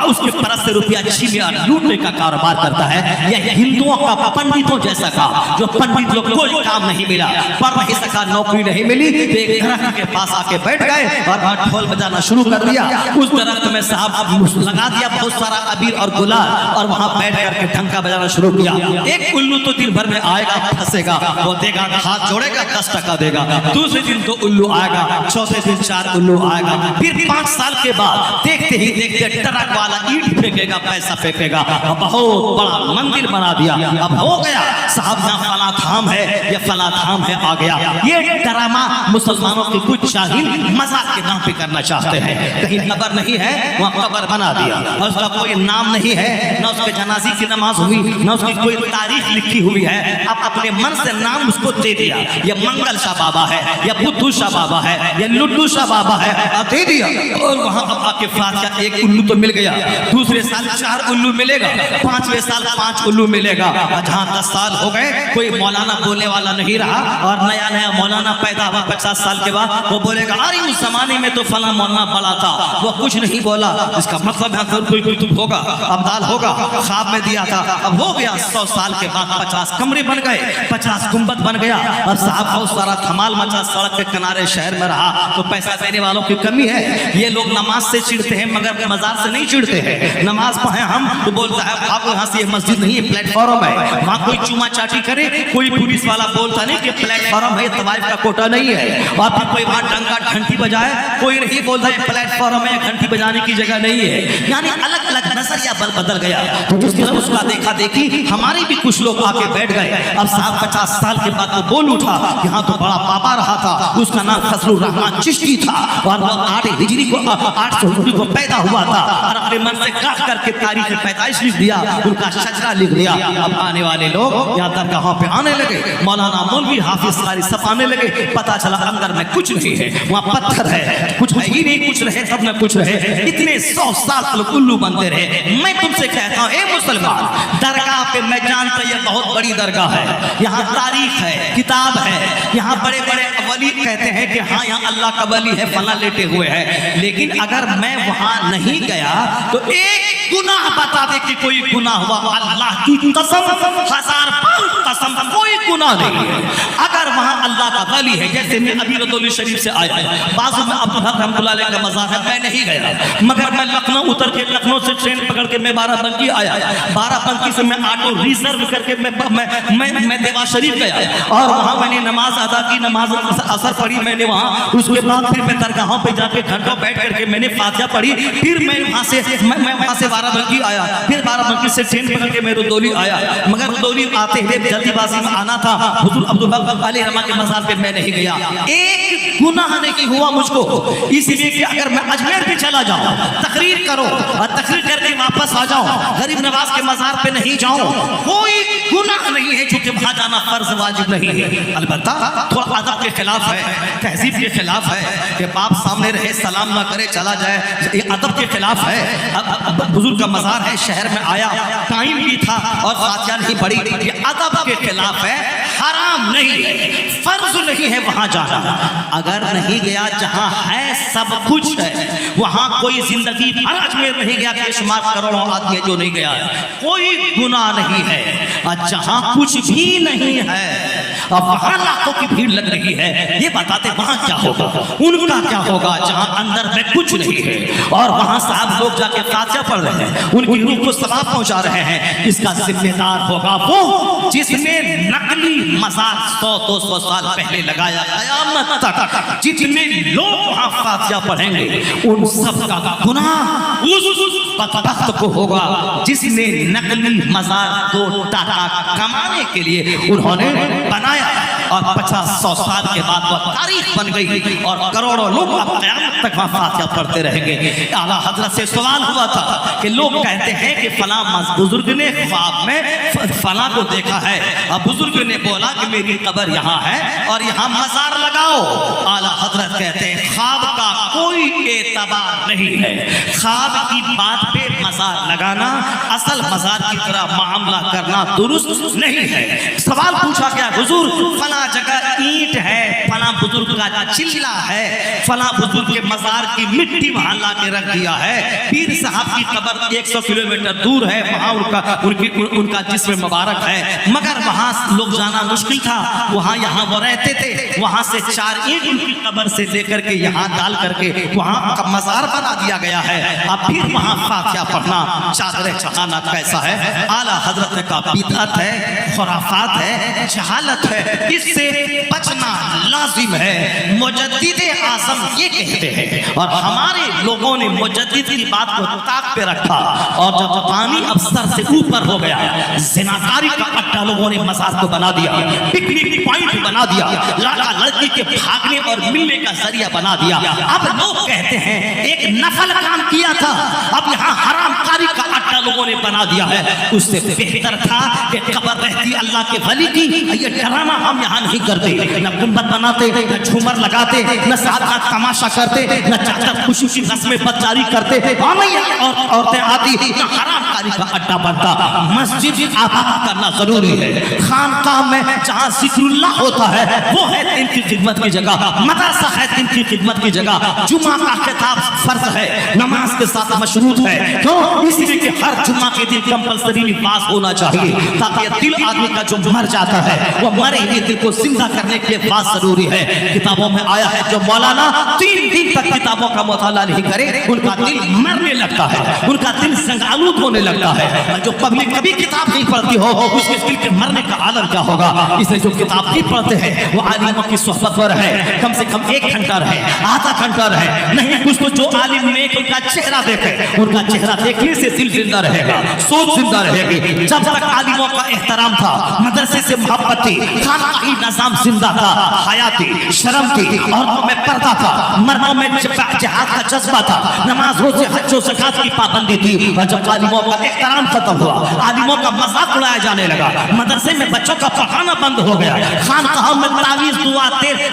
اس کے پرس سے روپیہ چھینے اور لوٹنے کا کاروبار کرتا ہے۔ یہ ہندوؤں کا پنڈتوں جیسا کام، جو پنڈت لوگ کوئی کام نہیں ملا، پڑھ نہیں سکا، نوکری نہیں ملی، تو ایک درخت کے پاس آ کے بیٹھ گئے اور ڈھول بجانا شروع کر دیا۔ اس درخت میں صاحب لگا دیا بہت سارا عبیر اور گلال اور وہاں بیٹھ کر کے ڈھنکا بجانا شروع کیا۔ ایک الو تو دن بھر میں آئے گا، پھنسے گا، وہ دے گا، ہاتھ جوڑے گا، 10 ٹکا دے گا، دوسرے دن تو الو آئے گا، چوتھے دن 4 الو آئے گا، پھر 5 سال کے بعد دیکھتے ہی دیکھتے ٹرک والا اینٹ پھینکے گا، پیسہ پھینکے گا، بہت بڑا مندر بنا دیا۔ اب ہو گیا صاحب یہاں فلاں تھام ہے، یہ فلاں تھام ہے، آ گیا۔ یہ ڈرامہ مسلمانوں کی کچھ جاہل مذاق کے نام پہ کرنا چاہتے ہیں، کہیں قبر نہیں ہے وہاں قبر بنا دیا، اور اس کا کوئی نام نہیں ہے، نہ اس کے جنازے کی نماز ہوئی، نہ اس کی کوئی تاریخ لکھی ہوئی ہے، اب اپنے من سے نام اس کو دے دیا، یہ منگل شاہ بابا ہے، یا بدھو شاہ بابا ہے، یا لڈو شاہ بابا ہے، دے دیا۔ اور وہاں اب آ کے فاتحہ 1 الو تو مل گیا، دوسرے سال 4 الو ملے گا، 5ویں سال 5 الو ملے گا، جہاں 10 سال ہو گئے کوئی مولانا بولنے والا نہیں رہا، اور نیا نیا مولانا پیدا ہوا 50 سال کے بعد، وہ بولے گا ارے اس زمانے میں تو فلاں مولانا بڑا تھا، وہ کچھ نہیں بولا، اس کا مطلب ہے کوئی کتب ہوگا، ابدال ہوگا، خواب میں دیا تھا۔ اب ہو گیا 100 سال کے بعد 50 کمرے بن گئے، 50 گنبد بن گیا، اور صاحب بہت سارا دھمال مچا، سڑک کے کنارے شہر میں رہا، تو پیسہ دینے والوں کی کمی ہے۔ یہ لوگ نماز سے چڑھتے ہیں مگر مزار سے نہیں چڑھتے ہیں، نماز پڑھیں ہم تو بولتا ہے بھاگو یہاں سے، یہ مسجد نہیں ہے، پلیٹ فارم ہے، وہاں کوئی چوما چاٹی کرے، کوئی پولیس والا بولتا نہیں کہ پلیٹ فارم ہے، طوائف کا کوٹا نہیں ہے، اور پھر کوئی وہاں ڈنگا گھنٹی بجائے، کوئی نہیں بولتا ہے پلیٹ فارم ہے، گھنٹی بجانے کی جگہ نہیں ہے، یعنی الگ الگ نظریہ بدل گیا۔ تو اس کا دیکھا دیکھی ہمارے بھی کچھ لوگ آ کے بیٹھ گئے۔ اب صاحب 50 سال کے بعد وہ بول اٹھا، یہاں تو بڑا بابا رہا تھا، اس کا نام فضل الرحمان چشتی تھا، اور وہ 8 ہجری کو 800 ہجری کو پیدا ہوا تھا، اور اپنے من سے کاٹ کر کے تاریخ پیدائش لکھ دیا، ان کا شجرہ لکھ دیا۔ اب آنے والے لوگ یہاں درگاہوں پہ آنے لگے، مولانا مولوی حافظ قاری سب آنے لگے، پتا چلا اندر میں کچھ نہیں ہے، وہاں پتھر ہے، کچھ ہے ہی نہیں، کچھ رہے سب میں کچھ رہے، اتنے 100 سال لوگ الو بنتے رہے۔ میں تم سے کہتا ہوں اے مسلمان، درگاہ پہ میں جانتا یہ بہت بڑی درگاہ ہے، یہاں تاریخ ہے، کتاب ہے، یہاں بڑے بڑے ولی کہتے ہیں کہ ہاں یہاں اللہ کا ولی ہے، فلاں لیٹے ہوئے ہیں، لیکن اگر میں وہاں نہیں گیا تو ایک گناہ بتا دے کہ کوئی گناہ ہوا، اللہ کی قسم 1000 بار قسم کوئی گناہ نہیں ہے۔ اگر وہاں اللہ کا ولی ہے، جیسے میں ابھی رضولی شریف سے آیا، بازو میں عبدالحق رحمۃ اللہ علیہ کا مزار ہے، میں نہیں گیا، مگر میں لکھنؤ اتر کے لکھنؤ سے ٹرین پکڑ کے میں 12 بنکی آیا، 12 بنکی سے میں آٹو ریزرو کر کے میں دیوا شریف گیا، اور وہاں میں نے نماز ادا کی، نماز اثر پڑھی میں نے وہاں، اس کے بعد پھر میں درگاہوں پہ جا کے گھنٹوں بیٹھ کر کے میں نے فاتحہ پڑھی، پھر میں وہاں سے 12 بنکی آیا، پھر 12 بنکی سے ٹرین پکڑ کے میں رضولی آیا، مگر رضولی آتے ہوئے جلدی بازی میں آنا تھا، حضور عبدالحق علیہ رحمہ کے مزار پہ میں نہیں گیا۔ ایک گناہ نہیں ہوا مجھ کو، اس لیے کہ اگر میں اجمیر بھی چلا جاؤں، تقریر کرو اور تقریر کر کے کہ واپس آ جاؤں, غریب نواز کے مزار پہ نہیں جاؤں, کوئی گناہ نہیں ہے, چونکہ وہاں جانا فرض واجب نہیں ہے. البتہ تھوڑا ادب کے خلاف ہے, تہذیب کے خلاف ہے کہ باپ سامنے رہے سلام نہ کرے چلا جائے, یہ ادب کے خلاف ہے. بزرگ کا مزار ہے, شہر میں آیا, ٹائم بھی تھا اور فاتحہ نہیں پڑھی, یہ ادب کے خلاف ہے, حرام نہیں ہے, فرض نہیں ہے وہاں جانا. اگر نہیں گیا جہاں ہے سب کچھ ہے, وہاں کوئی زندگی بھر اجمیر نہیں گیا, بے شمار کروڑوں آدمی جو نہیں گیا ہے, کوئی گناہ نہیں ہے. جہاں کچھ بھی نہیں ہے اب وہاں لاکھوں کی بھیڑ لگ رہی ہے, یہ بتاتے وہاں کیا ہوگا, ان کا کیا ہوگا جہاں اندر میں کچھ نہیں ہے, اور وہاں صاحب لوگ جا کے فاتحہ پڑھ رہے ہیں, ان کی روح کو ثواب پہنچا رہے ہیں. اس کا ذمہ دار ہوگا وہ جس نے نقلی مزار 100-200 سال پہلے لگایا. قیامت تک جتنے لوگ وہاں فاتحہ پڑھیں گے ان سب کا گناہ اس بدبخت کو ہوگا جس نے نقلی مزار 2 ٹکا کمانے کے لیے انہوں نے بنایا, اور 50-100 سال کے بعد وہ تاریخ بن گئی اور کروڑوں لوگ اب قیامت تک وہاں فاتحہ پڑھتے رہیں گے. اعلیٰ حضرت سے سوال ہوا تھا کہ لوگ کہتے ہیں کہ فلاں بزرگ نے خواب میں فلاں کو دیکھا ہے, اب بزرگ نے بولا کہ میری قبر یہاں ہے اور یہاں مزار لگاؤ. اعلیٰ حضرت کہتے ہیں خواب کا کوئی اعتبار نہیں ہے, خواب کی بات پہ مزار لگانا, اصل مزار کی طرح معاملہ کرنا درست نہیں ہے. سوال پوچھا گیا حضور فلاں جگہ اینٹ ہے, فلاں بزرگ کا چلہ ہے, فلاں بزرگ کے مزار کی مٹی وہاں لا کے رکھ دیا ہے, پیر صاحب کی قبر 100 کلومیٹر دور ہے, وہاں ان کا جسم مبارک ہے, مگر وہاں لوگ جانا مشکل تھا, وہاں یہاں وہ رہتے تھے, وہاں سے 4 اینٹ ان کی قبر سے لے کر کے یہاں ڈال کر کے وہاں کا مزار بنا دیا گیا ہے, اب پھر وہاں فاتحہ پڑھنا چادریں چڑھانا کیسا ہے؟ اعلیٰ حضرت کا بدعت ہے, خرافات ہے, جہالت ہے, اس سے بچنا لازم ہے. مجدد اعظم یہ کہتے ہیں اور ہمارے لوگوں نے مجدد کی بات کو طاق پہ رکھا, اور جب پانی اب سر سے اوپر ہو گیا, زناکاری کا اڈا لوگوں نے مزار کو بنا دیا, پکنک پوائنٹ بنا دیا, لڑکا لڑکی کے بھاگنے اور ملنے کا ذریعہ بنا دیا. اب لوگ کہتے ہیں ایک نفل کام کیا تھا, اب یہاں حرام کاری کا اڈا لوگوں نے بنا دیا ہے, اس سے بہتر تھا کہ قبر رہتی اللہ کے ولی کی. یہ ڈرامہ ہم یہاں نہیں کرتے, نہ گنبد بناتے, نہ جھومر لگاتے, نہ ساتھ کا تماشا کرتے, نہ چاچا خوشی کی رسمیں بدکاری کرتے, اور عورتیں آتی, نہ حرام کاری کا اڈا بنتا. مسجد آباد کرنا ضروری ہے, خانقاہ میں جہاں ذکر اللہ ہوتا ہے وہ ہے دین کی خدمت کی جگہ, مدرسہ ہے دین کی خدمت کی جگہ, جمعہ کا خطاب فرض ہے, نماز کے ساتھ مشروط ہے, کیوں؟ اس لیے کہ ہر جمعہ کے دن کمپلسری نماز ہونا چاہیے, تاکہ دل آدمی کا جو مر جاتا ہے وہ مرے ہوئے دل کو زندہ کرنے کے لیے بات ضروری ہے. کتابوں میں آیا ہے جو مولانا 3 دن تک کتابوں کا مطالعہ نہیں کرے ان کا دل مرنے لگتا ہے, ان کا دل زنگ آلود ہونے لگتا ہے. اور جو پبلک کبھی کتاب نہیں پڑھتی ہو اس کے دل کے مرنے کا عالم کیا ہوگا؟ اس لیے جو کتاب نہیں پڑھتے ہیں وہ عالموں کی صحبت پر ہے, کم سے کم 1 گھنٹہ رہے, آدھا گھنٹہ رہے, نہیں کچھ تو جو عالم نیک ان کا چہرہ دیکھے, ان کا چہرہ دیکھنے سے دل زندہ رہے گا, سوچ زندہ رہے گی. جب تک عالموں کا احترام تھا, مدرسے سے محبت تھی, خانقاہی نظام زندہ تھا, حیا تھی, شرم تھی, عورتوں میں پردہ تھا, مردوں میں جہاد کا جذبہ تھا, نماز روزے حج و زکات کی پابندی تھی. اور جب عالموں کا احترام ختم ہوا, عالموں کا مذاق اڑایا جانے لگا, مدرسے میں بچوں کا پڑھانا بند ہو گیا, خانقاہوں میں تعویذ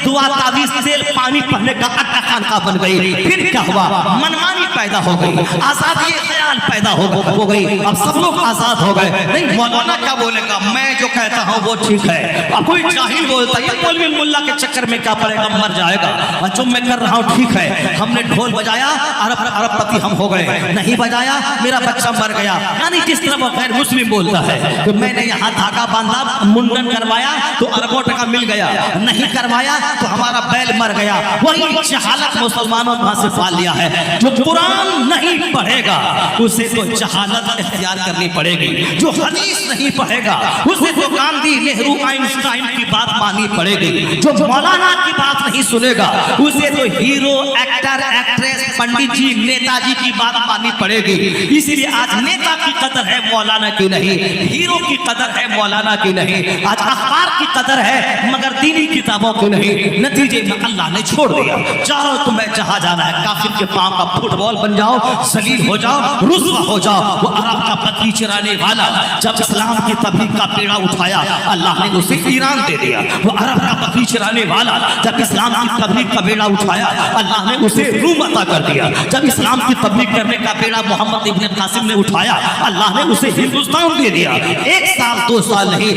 دعا تعویذ تیل پانی پڑھنے کا اڈا خانقاہ بن گئی. پھر کیا ہوا؟ منمانی پیدا ہو گئی, آزادی خیال پیدا ہو گئی, اب سب لوگ آزاد ہو گئے. نہیں مولانا کیا بولے گا, میں جو کہتا ہوں وہ ٹھیک ہے, اب کوئی جاہل بولتا ہے مولوی ملا کے چکر میں کیا پڑے گا, مر جائے گا, اور جو میں کر رہا ہوں ٹھیک ہے, ہم نے ڈھول بجایا ارب پتی ہم ہو گئے, نہیں بجایا میرا بچہ مر گیا. یعنی جس طرح وہ غیر مسلم بولتا ہے کہ میں نے یہاں دھاگا باندھا, منڈن کروایا تو اربوں ٹکا مل گیا, نہیں کروایا تو ہمارا بیل مر گیا. وہی جہالت مسلمانوں نے وہاں سے پال لیا ہے. جو قرآن نہیں پڑھے گا اسے تو جہالت اختیار کرنی پڑے گی, جو حدیث نہیں پڑھے گا اسے تو گاندھی, نہرو, آئنسٹائن کی بات ماننی پڑے گی, جو مولانا کی بات نہیں سنے گا اسے تو ہیرو, ایکٹر, ایکٹریس, پنڈت جی, نیتا جی کی بات ماننی پڑے گی. اسی لیے آج نیتا کی قدر ہے مولانا کی نہیں, ہیرو کی قدر ہے مولانا کی نہیں, آج اخبار کی قدر ہے مگر دینی کتابوں کی نہیں. نتیجے میں اللہ نے چھوڑ دیا, چاہو تمہیں جہاں جانا ہے کافر کے پاؤں کا فٹ بال بن جاؤ, ذلیل ہو جاؤ, رسوا ہو جا۔ وہ عرب کا بکری چرانے والا جب اسلام کی تبلیغ کا بیڑا اٹھایا اللہ نے اسے ایران دے دیا۔ وہ عرب کا بکری چرانے والا جب اسلام کی تبلیغ کا بیڑا اٹھایا اللہ نے اسے روم عطا کر دیا۔ جب اسلام کی تبلیغ کرنے کا بیڑا محمد ابن قاسم نے اٹھایا اللہ نے اسے ہندوستان دے دیا۔ 1 سال 2 سال نہیں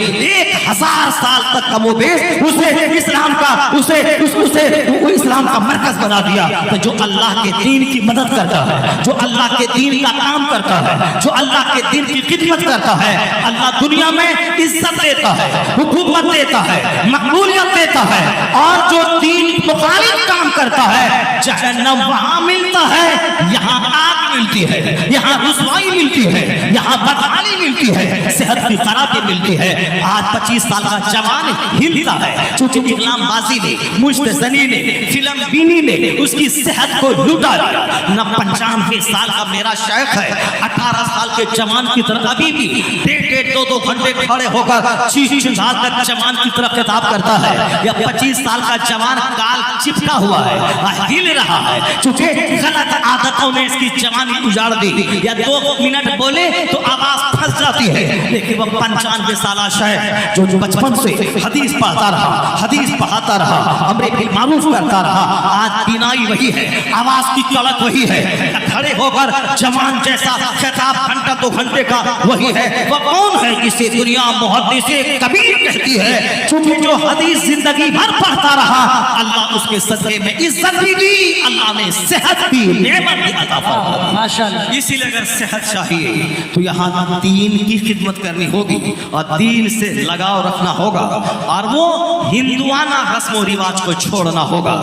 1000 سال تک کم و بیش اسے اسلام کا اسلام کا مرکز بنا دیا۔ تو جو اللہ کے دین کی مدد کرتا ہے، جو اللہ کے دین کا کام کرتا ہے، جو اللہ کے دین کی خدمت کرتا ہے، اللہ دنیا میں عزت دیتا ہے، حکومت دیتا ہے، مقبولیت دیتا ہے۔ اور جو دین مخالف کام کرتا ہے جہنم وہاں ملتا ہے، یہاں آگ ملتی ہے، یہاں رسوائی ملتی ہے، یہاں بدحالی ملتی ہے، صحت کی خرابی ملتی ہے۔ آج 25 سال کا جوان ہلتا ہے چونکہ اقلام بازی نے، مشت زنی نے، فلم بینی نے اس کی صحت کو لوٹا دیا۔ نہ 95 سال کا میرا شیخ ہے 18 سال کے جوان کی طرف ابھی بھی 1.5 2 گھنٹے کھڑے ہو کر چیخ چلا کر جوان کی طرف خطاب کرتا ہے۔ یا 25 سال کا جوان کال چپکا ہوا ہے، ہل رہا ہے چونکہ غلط عادتوں نے اس کی جوانی اجاڑ دی۔ یا 2 منٹ بولے تو آواز پھنس جاتی ہے۔ لیکن وہ 95 سالہ شیخ جو بچپن سے حدیث پڑھتا رہا، حدیث پڑھاتا رہا، امر بالمعروف کرتا رہا، آج بینائی وہی ہے، آواز کی کڑک وہی ہے، کھڑے ہو کر جوان جیسا خطاب گھنٹہ 2 گھنٹے کا وہی ہے۔ وہ کون ہے جسے دنیا محدث کبیر کہتی ہے؟ چونکہ جو حدیث زندگی بھر پڑھتا رہا اللہ اس کے صدقے میں عزت بھی دی، اللہ نے صحت بھی نعمت بھی عطا فرمائی۔ ماشاءاللہ۔ اسی لیے اگر صحت چاہیے تو یہاں دین کی خدمت کرنی ہوگی اور دین سے لگاؤ رکھنا ہوگا، اور وہ ہندوانہ رسم و رواج کو چھوڑنا ہوگا۔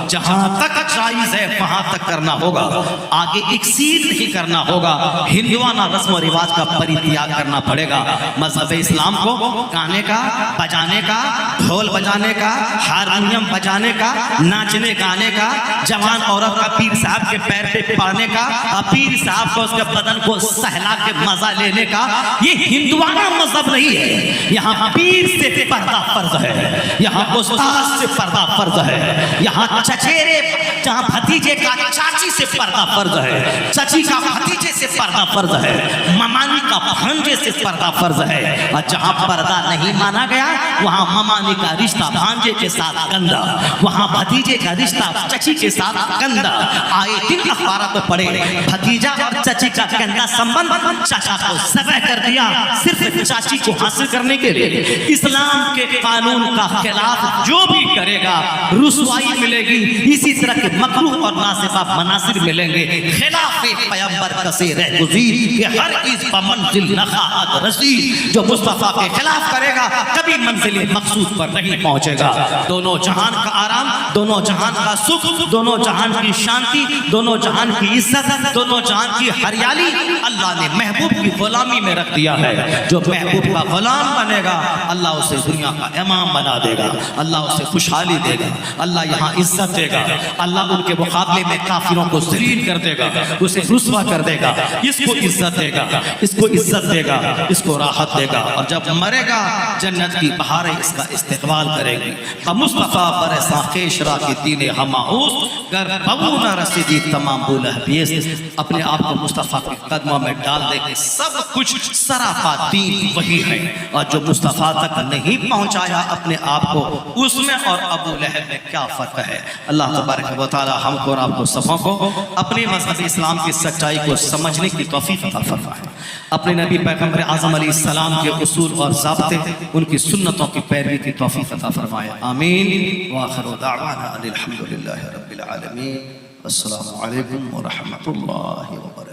جہاں تک جائز ہے وہاں تک کرنا ہوگا، آگے ایکسید نہیں کرنا ہوگا۔ ہندوانہ رسم و رواج کا پریتیاگ کرنا پڑے گا۔ مذہب اسلام کو گانے کا، بجانے کا، ڈھول بجانے کا، ہارمونیم بجانے کا، ناچنے گانے کا، جوان عورت کا پیر صاحب کے پیر پہ پڑنے کا، پیر صاحب کو اس کے بدن کو سہلا کے مزہ لینے کا، یہ ہندوانہ مذہب نہیں ہے۔ یہاں پیر سے پردہ فرض ہے، یہاں استاد سے پردہ فرض ہے، یہاں چچیرے جہاں بھتیجے کا چاچی سے پردہ فرض ہے، چچی کا بھتیجے سے پردہ فرض ہے، ممانی کا بھانجے سے پردہ فرض ہے۔ اور جہاں پردہ نہیں مانا گیا وہاں ممانی کا رشتہ بھانجے کے ساتھ گندا، وہاں بھتیجے کا رشتہ چچی کے ساتھ گندا۔ آئے دن اخبارات میں پڑھے بھتیجا اور چچی کا گندا سمبند چاچا کو ذبح کر دیا صرف چاچی کو حاصل کرنے کے لیے۔ اسلام کے قانون کا خلاف جو بھی کرے گا رسوائی ملے گی، اسی طرح کے مکروہ اور ناصفہ مناصر ملیں گے۔ خلاف پیغمبر کسے رہ گزیر کہ ہر اس بمنزل نخواہد رسی، جو مصطفیٰ کے خلاف کرے گا کبھی منزل مقصود پر نہیں پہنچے گا۔ دونوں جہان کا آرام، دونوں جہان کا سکھ، دونوں جہان کی شانتی، دونوں جہان کی عزت، دونوں جہان کی ہریالی اللہ نے محبوب کی غلامی میں رکھ دیا ہے۔ جو محبوب کا غلام بنے گا اللہ اسے دنیا کا امام بنا دے گا، اللہ اسے خوشحالی دے گا، اللہ یہاں عزت دے گا، اللہ ان کے مقابلے میں کافروں کو ذلیل کر دے گا، اسے رسوا کر دے گا، اس کو عزت دے گا، اس کو عزت دے گا، اس کو راحت دے گا، اور جب مرے گا جنت کی بہاریں اس کا استقبال کرے گی۔ مصطفیٰ بر ساخیش را کی دین ہماؤس گر ببو نہ رسیدی تمام بولہ بیس، اپنے آپ کو مصطفیٰ کے قدموں میں ڈال دے گے۔ سب کچھ سراپا دین وہی ہے، اور جو مصطفیٰ تک نہیں پہنچایا اپنے آپ کو اس میں اور ابو لہب میں کیا فرق ہے۔ اللہ تبارک و تعالی ہم کو اور آپ کو سبوں کو اپنے مذہب اسلام کی سچائی کو سمجھنے کی توفیق عطا فرمائے، اپنے نبی پیغمبر اعظم علیہ السلام کے اصول اور ضابطے، ان کی سنتوں کی پیروی کی توفیق عطا فرمائے، آمین۔ وآخر دعوانا الحمدللہ رب العالمین، السلام علیکم ورحمۃ اللہ وبرکاتہ۔